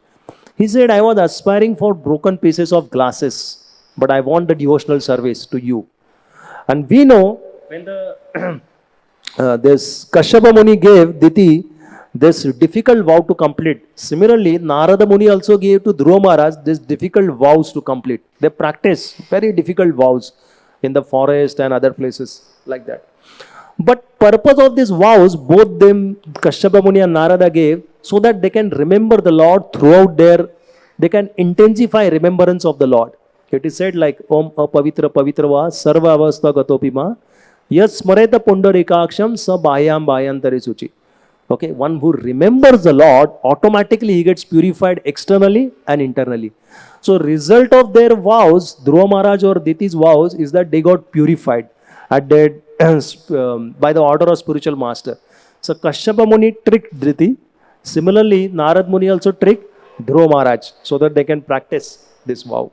He said, I was aspiring for broken pieces of glasses, but I want the devotional service to you. And we know when the this Kashyapa Muni gave Diti this difficult vow to complete. Similarly, Narada Muni also gave to Dhruva Maharaj this difficult vows to complete. They practice very difficult vows in the forest and other places like that. But purpose of these vows, both them, Kashyapa Muni and Narada gave, so that they can remember the Lord throughout they can intensify remembrance of the Lord. It is said like, Om apavitra pavitrava sarva avastha gatopima yas smareta pundarikaksham sa bhayam bhayantari suchi. Okay, one who remembers the Lord, automatically he gets purified externally and internally. So result of their vows, Dhruva Maharaj or Diti's vows, is that they got purified at their, by the order of spiritual master. So Kashyapa Muni tricked Diti. Similarly, Narad Muni also tricked Dhruva Maharaj so that they can practice this vow.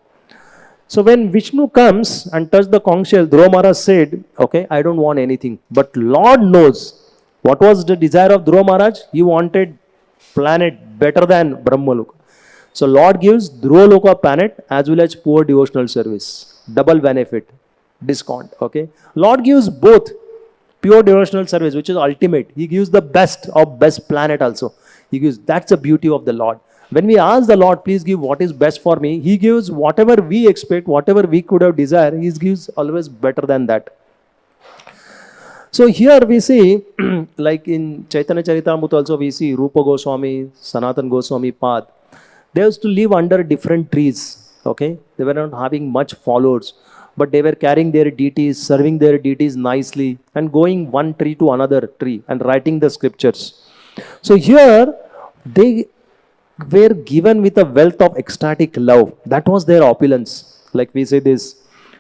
So when Vishnu comes and touched the conch shell, Dhruva Maharaj said, okay, I don't want anything. But Lord knows what was the desire of Dhruva Maharaj. He wanted planet better than Brahmaloka. So Lord gives Dhruva Loka planet as well as poor devotional service. Double benefit, discount. Okay. Lord gives both pure devotional service, which is ultimate. He gives the best of best planet also. He gives, that's the beauty of the Lord. When we ask the Lord, please give what is best for me, He gives whatever we expect, whatever we could have desired, He gives always better than that. So here we see, like in Chaitanya Charitamrita also we see Rupa Goswami, Sanatan Goswami path. They used to live under different trees. Okay, they were not having much followers, but they were carrying their deities, serving their deities nicely, and going one tree to another tree and writing the scriptures. So here they were given with a wealth of ecstatic love. That was their opulence. Like we say this,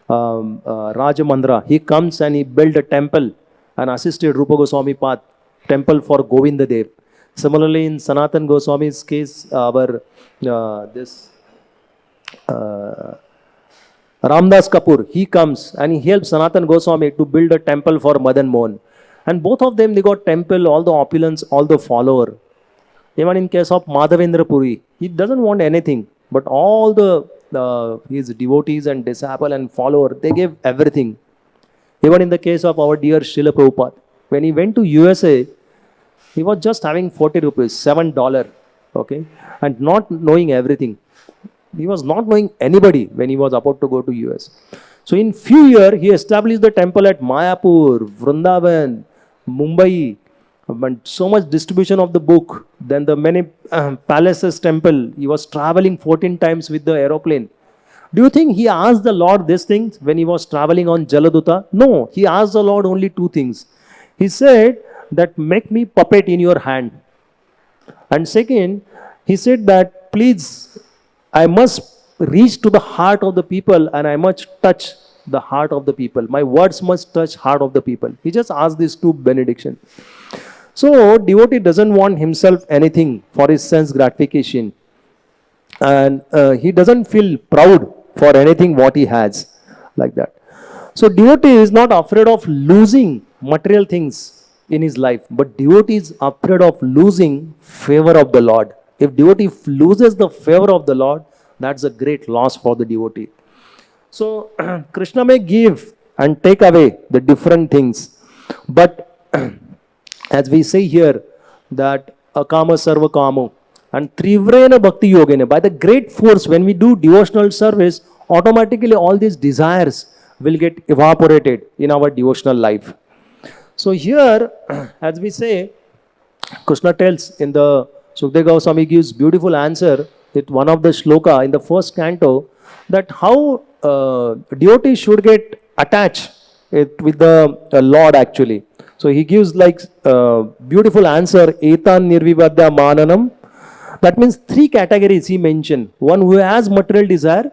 Rajamandra, he comes and he built a temple and assisted Rupa Goswami path, temple for Govinda Dev. Similarly, in Sanatan Goswami's case, Ramdas Kapoor, he comes and he helps Sanatan Goswami to build a temple for Madan Mohan. And both of them, they got temple, all the opulence, all the follower. Even in case of Madhavendra Puri, he doesn't want anything, but all his devotees and disciple and follower, they gave everything. Even in the case of our dear Srila Prabhupada, when he went to USA, he was just having 40 rupees, $7, okay, and not knowing everything. He was not knowing anybody when he was about to go to US. So in few years, he established the temple at Mayapur, Vrindavan, Mumbai, and so much distribution of the book. Then the many palaces temple. He was traveling 14 times with the aeroplane. Do you think he asked the Lord these things when he was traveling on Jaladuta? No, he asked the Lord only two things. He said that make me puppet in your hand. And second, he said that please, I must reach to the heart of the people and I must touch the heart of the people. My words must touch heart of the people. He just asked these two benedictions. So devotee doesn't want himself anything for his sense gratification. And he doesn't feel proud for anything what he has, like that. So devotee is not afraid of losing material things in his life, but devotee is afraid of losing favor of the Lord. If devotee loses the favor of the Lord, that's a great loss for the devotee. So Krishna may give and take away the different things, but as we say here that akama sarva kamo, And Trivrena Bhakti Yogene, by the great force, when we do devotional service, automatically all these desires will get evaporated in our devotional life. So here, as we say, Krishna tells in the Sukdev Goswami gives beautiful answer with one of the shloka in the first canto that how devotees should get attached with the Lord actually. So he gives like beautiful answer, Etan Nirvivadya Mananam. That means three categories he mentioned. One who has material desire,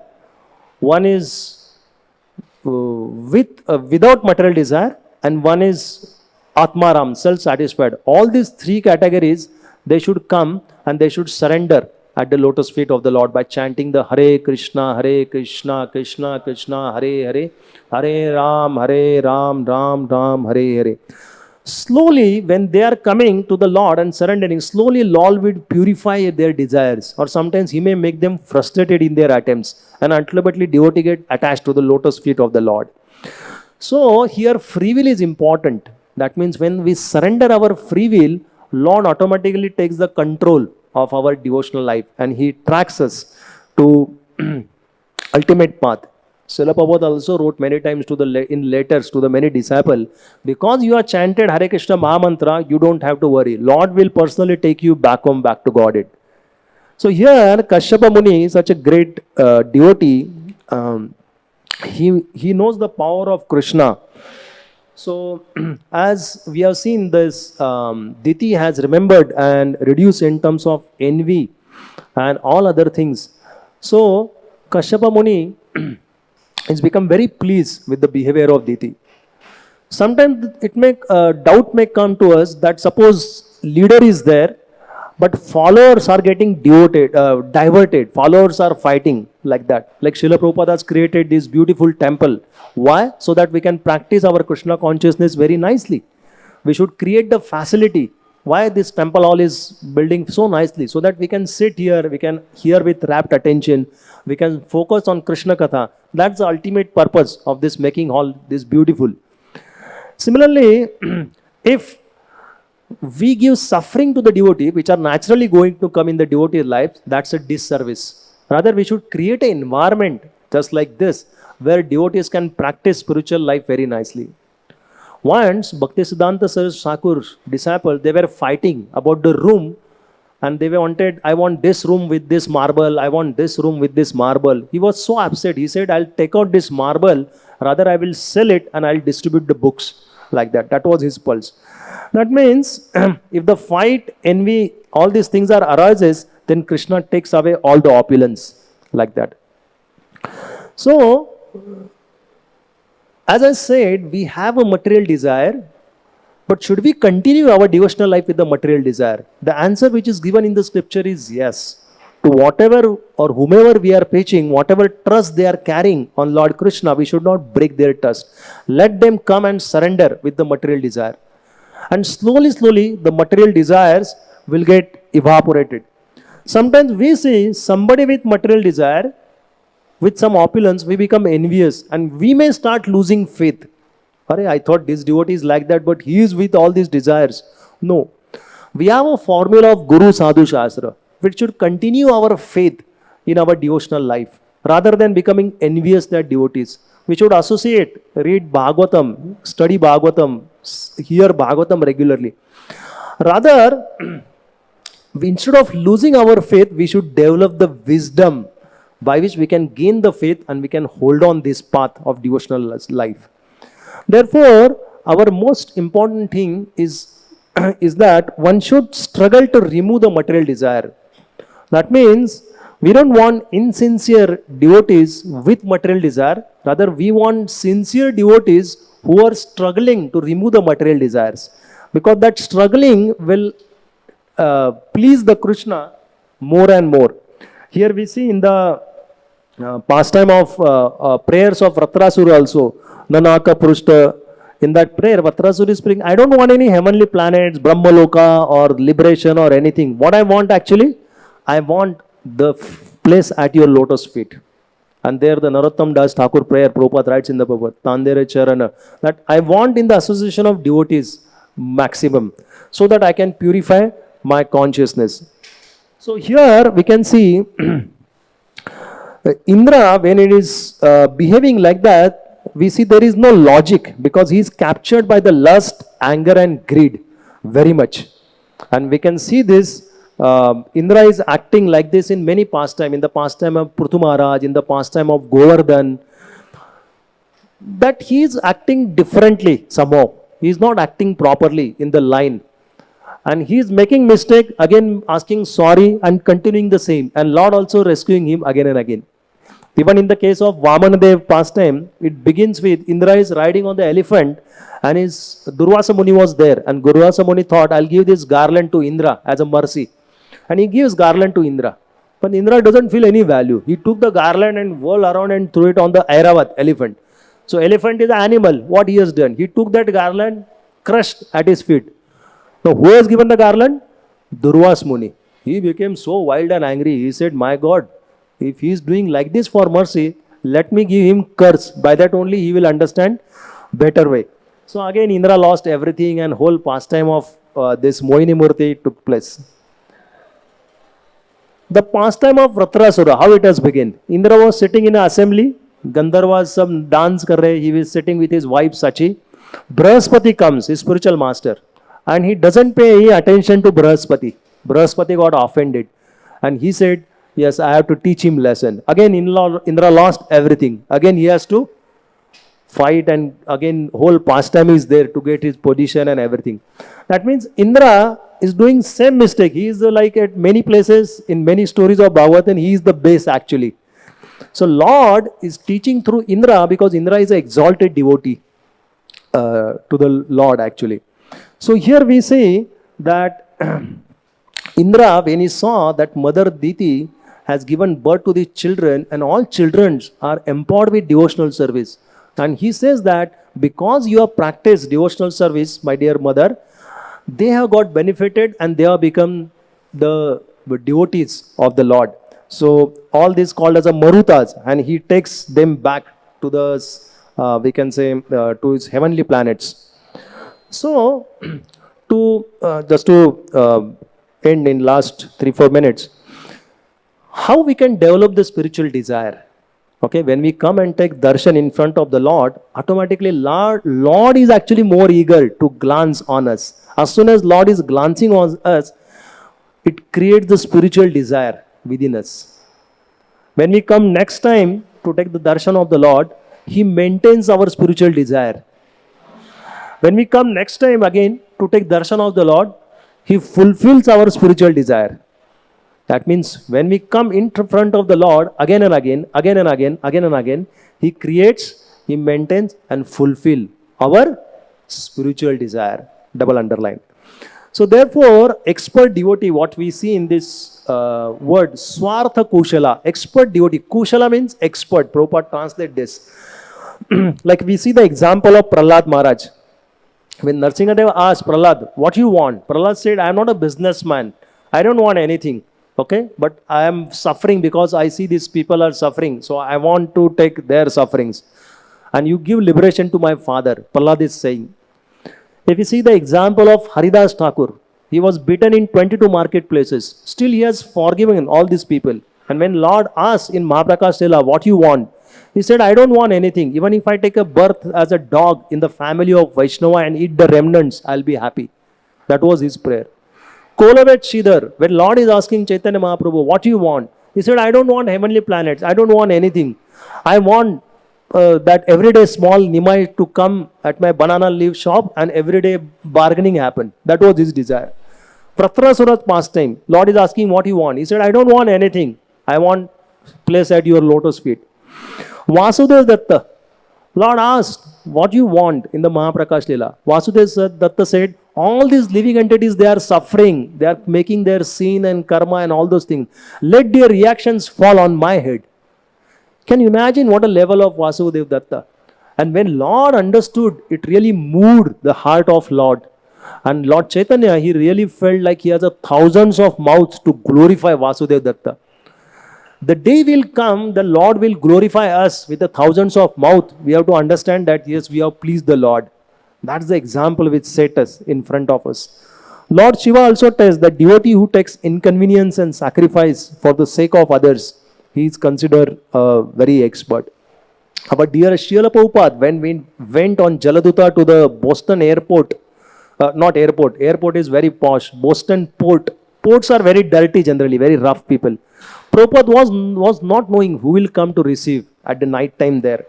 one is without material desire, and one is Atmaram, self-satisfied. All these three categories, they should come and they should surrender at the lotus feet of the Lord by chanting the Hare Krishna, Krishna Krishna, Hare Hare, Hare Ram, Ram Ram, Hare Hare. Slowly, when they are coming to the Lord and surrendering, slowly Lord will purify their desires, or sometimes He may make them frustrated in their attempts, and ultimately devotee get attached to the lotus feet of the Lord. So here free will is important. That means when we surrender our free will, Lord automatically takes the control of our devotional life and He tracks us to ultimate path. Srila Prabhupada also wrote many times in letters to the many disciples, because you are chanted Hare Krishna Mahamantra, you don't have to worry. Lord will personally take you back home, back to Godhead. So here Kashyapa Muni, such a great devotee, he knows the power of Krishna. So as we have seen this, Diti has remembered and reduced in terms of envy and all other things. So Kashyapa Muni has become very pleased with the behavior of Diti. Sometimes doubt may come to us that suppose leader is there, but followers are getting diverted. Followers are fighting like that. Like Srila Prabhupada has created this beautiful temple. Why? So that we can practice our Krishna consciousness very nicely. We should create the facility. Why this temple hall is building so nicely? So that we can sit here, we can hear with rapt attention, we can focus on Krishna Katha. That's the ultimate purpose of this making hall this beautiful. Similarly, if we give suffering to the devotee, which are naturally going to come in the devotee's life, that's a disservice. Rather, we should create an environment just like this, where devotees can practice spiritual life very nicely. Once, Bhaktisiddhanta Saraswati Thakur's disciples, they were fighting about the room, and they wanted, I want this room with this marble, I want this room with this marble. He was so upset. He said, I'll take out this marble, rather I will sell it and I'll distribute the books. Like that. That was his pulse. That means, if the fight, envy, all these things are arises, then Krishna takes away all the opulence. Like that. So, as I said, we have a material desire, but should we continue our devotional life with the material desire? The answer which is given in the scripture is yes. To whatever or whomever we are preaching, whatever trust they are carrying on Lord Krishna, we should not break their trust. Let them come and surrender with the material desire. And slowly, the material desires will get evaporated. Sometimes we see somebody with material desire, with some opulence, we become envious and we may start losing faith. I thought this devotee is like that, but he is with all these desires. No. We have a formula of Guru Sadhu Shastra, which should continue our faith in our devotional life, rather than becoming envious at devotees. We should associate, read Bhagavatam, study Bhagavatam, hear Bhagavatam regularly. Rather, instead of losing our faith, we should develop the wisdom by which we can gain the faith and we can hold on this path of devotional life. Therefore, our most important thing is that one should struggle to remove the material desire. That means we don't want insincere devotees with material desire. Rather, we want sincere devotees who are struggling to remove the material desires. Because that struggling will please the Krishna more and more. Here we see in the pastime of prayers of Vratrasura also, Nanaka Prushta, in that prayer, Vatrasura is praying, I don't want any heavenly planets, Brahmaloka or liberation or anything. What I want actually, I want the place at your lotus feet. And there the Narottam Das Thakur prayer, Prabhupada writes in the Bhagavad, Tandere Charana, that I want in the association of devotees maximum, so that I can purify my consciousness. So here we can see Indra, when it is behaving like that, we see there is no logic because he is captured by the lust, anger, and greed very much. And we can see this. Indra is acting like this in many pastime. In the pastime of Prithu Maharaj, in the pastime of Govardhan, that he is acting differently somehow. He is not acting properly in the line. And he is making mistake, again asking sorry and continuing the same. And Lord also rescuing him again and again. Even in the case of Vamanadev pastime, it begins with Indra is riding on the elephant and his Durvasa Muni was there. And Durvasa Muni thought, I'll give this garland to Indra as a mercy. And he gives garland to Indra. But Indra doesn't feel any value. He took the garland and whirled around and threw it on the Airavat elephant. So elephant is an animal. What he has done? He took that garland, crushed at his feet. Now who has given the garland? Durvasa Muni. He became so wild and angry. He said, my God, if he is doing like this for mercy, let me give him curse. By that only he will understand better way. So again Indra lost everything and whole pastime of this Mohini Murti took place. The pastime of Vratrasura, how it has begun. Indra was sitting in an assembly. Gandharvas some dance kar rahe. He was sitting with his wife Sachi. Brahaspati comes, his spiritual master. And he doesn't pay any attention to Brahaspati. Brahaspati got offended. And he said, yes, I have to teach him lesson. Again, Indra lost everything. Again, he has to fight and again whole pastime is there to get his position and everything. That means Indra is doing same mistake. He is like at many places in many stories of Bhagavatam, he is the base actually. So Lord is teaching through Indra because Indra is an exalted devotee to the Lord actually. So here we see that Indra, when he saw that Mother Diti has given birth to these children and all children are empowered with devotional service. And he says that because you have practiced devotional service, my dear mother, they have got benefited and they have become the devotees of the Lord. So all this called as a marutas, and he takes them back to the, we can say, to his heavenly planets. So just to end in last 3-4 minutes, how we can develop the spiritual desire? Okay, when we come and take darshan in front of the Lord, automatically Lord is actually more eager to glance on us. As soon as Lord is glancing on us, it creates the spiritual desire within us. When we come next time to take the darshan of the Lord, He maintains our spiritual desire. When we come next time again to take darshan of the Lord, He fulfills our spiritual desire. That means when we come in front of the Lord again and again, again and again, again and again, He creates, He maintains and fulfills our spiritual desire. Double underline. So therefore, expert devotee, what we see in this word, Swartha Kushala, expert devotee. Kushala means expert. Prabhupada translate this. Like we see the example of Prahlad Maharaj. When Narasimha asked Prahlad, what you want? Prahlad said, I am not a businessman. I don't want anything. Okay, but I am suffering because I see these people are suffering. So I want to take their sufferings. And you give liberation to my father. Prahlad is saying. If you see the example of Haridas Thakur, he was beaten in 22 marketplaces. Still he has forgiven all these people. And when Lord asked in Mahaprakash Lila, what you want? He said, I don't want anything. Even if I take a birth as a dog in the family of Vaishnava and eat the remnants, I'll be happy. That was his prayer. Kolavet Shridhar, when Lord is asking Chaitanya Mahaprabhu, what do you want? He said, I don't want heavenly planets. I don't want anything. I want that everyday small Nimai to come at my banana leaf shop and everyday bargaining happen. That was his desire. Vratrasura's pastime, Lord is asking what you want. He said, I don't want anything. I want place at your lotus feet. Vasudeva Datta, Lord asked, what you want in the Mahaprakash Lila? Vasudeva Datta said, all these living entities, they are suffering. They are making their sin and karma and all those things. Let their reactions fall on my head. Can you imagine what a level of Vasudeva Datta? And when Lord understood, it really moved the heart of Lord. And Lord Chaitanya, he really felt like he has thousands of mouths to glorify Vasudeva Datta. The day will come, the Lord will glorify us with the thousands of mouths. We have to understand that, yes, we have pleased the Lord. That's the example which set us in front of us. Lord Shiva also tells that devotee who takes inconvenience and sacrifice for the sake of others, he is considered very expert. Our dear Srila Prabhupada, when we went on Jaladuta to the Boston airport, not airport, airport is very posh, Boston port, ports are very dirty generally, very rough people. Prabhupada was not knowing who will come to receive at the night time there.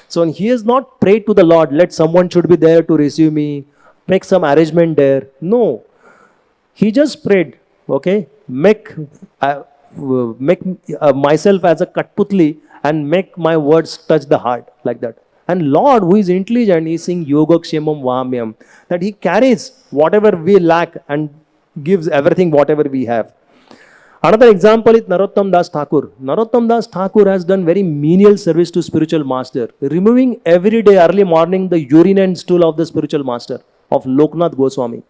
So he has not prayed to the Lord, let someone should be there to receive me, make some arrangement there. No. He just prayed, okay, make myself as a Katputli and make my words touch the heart, like that. And Lord, who is intelligent, is saying Yoga Kshemam Vahamyam, that He carries whatever we lack and gives everything whatever we have. Another example is Narottam Das Thakur. Narottam Das Thakur has done very menial service to spiritual master, removing every day early morning the urine and stool of the spiritual master, of Loknath Goswami.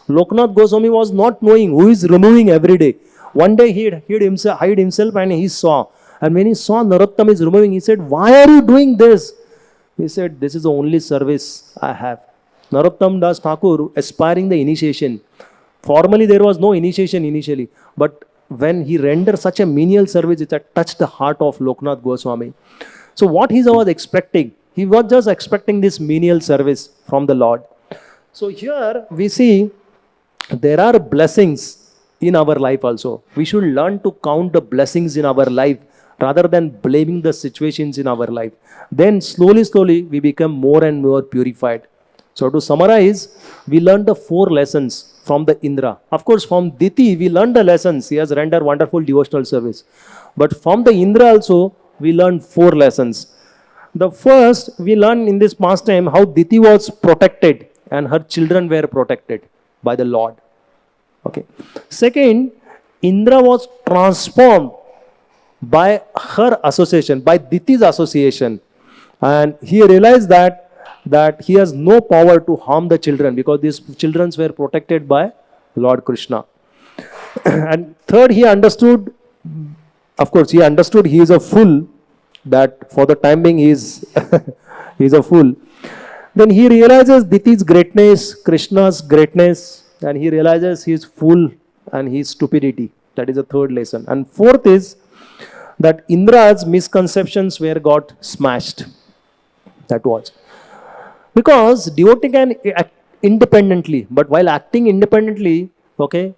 Loknath Goswami was not knowing who is removing every day. One day he hid himself and he saw. And when he saw Narottam is removing, he said, why are you doing this? He said, this is the only service I have. Narottam Das Thakur aspiring the initiation. Formally there was no initiation initially. But when he rendered such a menial service, it touched the heart of Loknath Goswami. So what he was expecting? He was just expecting this menial service from the Lord. So here we see there are blessings in our life also. We should learn to count the blessings in our life rather than blaming the situations in our life. Then slowly we become more and more purified. So to summarize, we learned the 4 lessons from the Indra. Of course, from Diti, we learned the lessons. He has rendered wonderful devotional service. But from the Indra also, we learned 4 lessons. The first, we learned in this pastime how Diti was protected and her children were protected by the Lord. Okay. Second, Indra was transformed by her association, by Diti's association. And he realized that he has no power to harm the children because these children were protected by Lord Krishna. And third, he understood, of course, he understood he is a fool, that for the time being he is a fool. Then he realizes Diti's greatness, Krishna's greatness, and he realizes he is fool and his stupidity. That is the third lesson. And fourth is that Indra's misconceptions were got smashed. That was. Because devotee can act independently, but while acting independently, okay,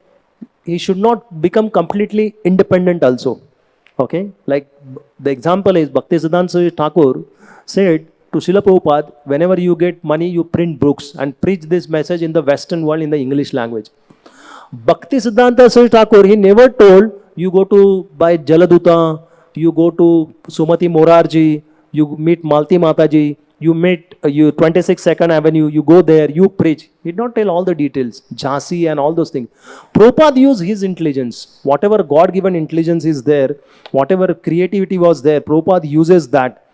he should not become completely independent also. Okay, like the example is Bhaktisiddhanta Thakur said to Srila Prabhupada, whenever you get money, you print books and preach this message in the Western world in the English language. Bhaktisiddhanta Thakur, he never told you go to buy Jaladuta, you go to Sumati Morarji, you meet Malti Mataji, you meet 22nd Avenue, you go there, you preach. He did not tell all the details, Jhansi and all those things. Prabhupada used his intelligence. Whatever God-given intelligence is there, whatever creativity was there, Prabhupada uses that.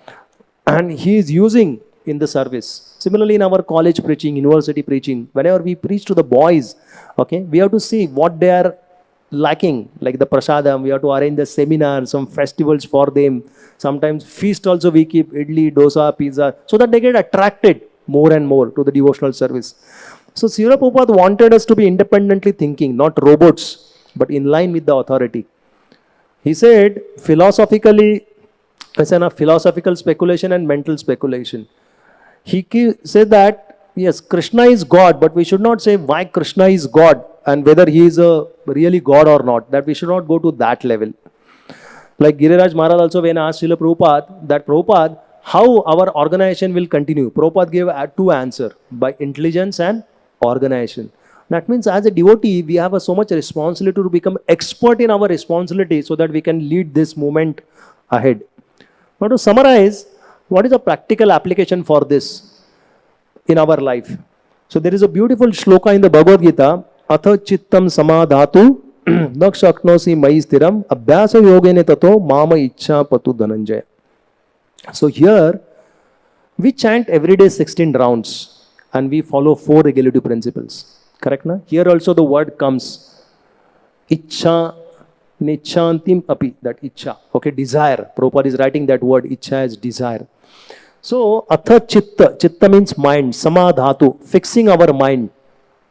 And he is using in the service. Similarly, in our college preaching, university preaching, whenever we preach to the boys, okay, we have to see what they are lacking, like the prasadam, we have to arrange the seminars, some festivals for them. Sometimes feast also we keep, idli, dosa, pizza, so that they get attracted more and more to the devotional service. So Srila Prabhupada wanted us to be independently thinking, not robots, but in line with the authority. He said, philosophically, philosophical speculation and mental speculation. He said that, yes, Krishna is God, but we should not say why Krishna is God and whether he is a really God or not. That we should not go to that level. Like Giriraj Maharaj also, when asked Srila Prabhupada, that Prabhupada, how our organization will continue? Prabhupada gave 2 answers, by intelligence and organization. That means as a devotee, we have so much responsibility to become expert in our responsibility so that we can lead this movement ahead. Now to summarize, what is a practical application for this in our life? So there is a beautiful shloka in the Bhagavad Gita, Atha Chittam Samadhatu Nakshaknosi Mai Stiram Abhyasa Yogene Tato Mama Ichha Patu Dhananjaya. So here we chant every day 16 rounds and we follow 4 regulative principles. Correct na? Here also the word comes Ichha Nichantim Api, that Ichha. Okay, desire. Prabhupada is writing that word Ichha as desire. So Atha Chitta, Chitta means mind, Samadhatu, fixing our mind.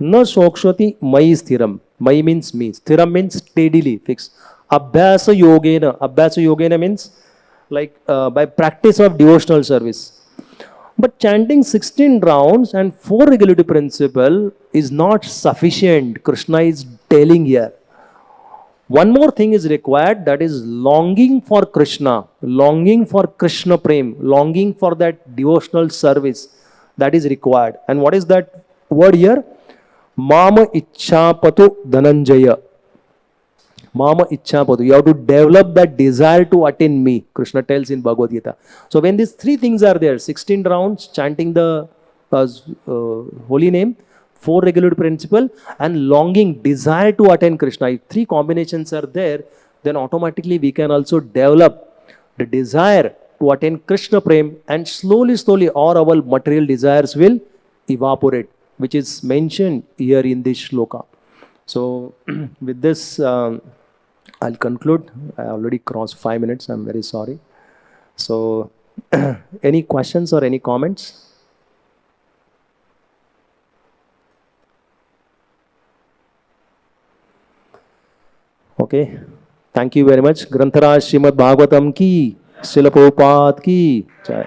न शोक्षति मयि स्थिरम. Maya means me. Sthiram means steadily, fixed. Abhyasa yogena means like by practice of devotional service. But chanting 16 rounds and 4 regulative principle is not sufficient. Krishna is telling here. One more thing is required, that is longing for Krishna, longing for Krishna Prem, longing for that devotional service. That is required. And what is that word here? Mama Ichchapatu Dhananjaya. Mama Ichchapatu. You have to develop that desire to attain me, Krishna tells in Bhagavad Gita. So when these three things are there, 16 rounds, chanting the holy name, 4 regular principle, and longing, desire to attain Krishna, if three combinations are there, then automatically we can also develop the desire to attain Krishna Prem, and slowly all our material desires will evaporate, which is mentioned here in this shloka. So with this, I'll conclude. I already crossed 5 minutes. I'm very sorry. So any questions or any comments? Okay. Thank you very much. Grantaraj Srimad Bhagavatam ki, Srila Prabhupada ki. Jai.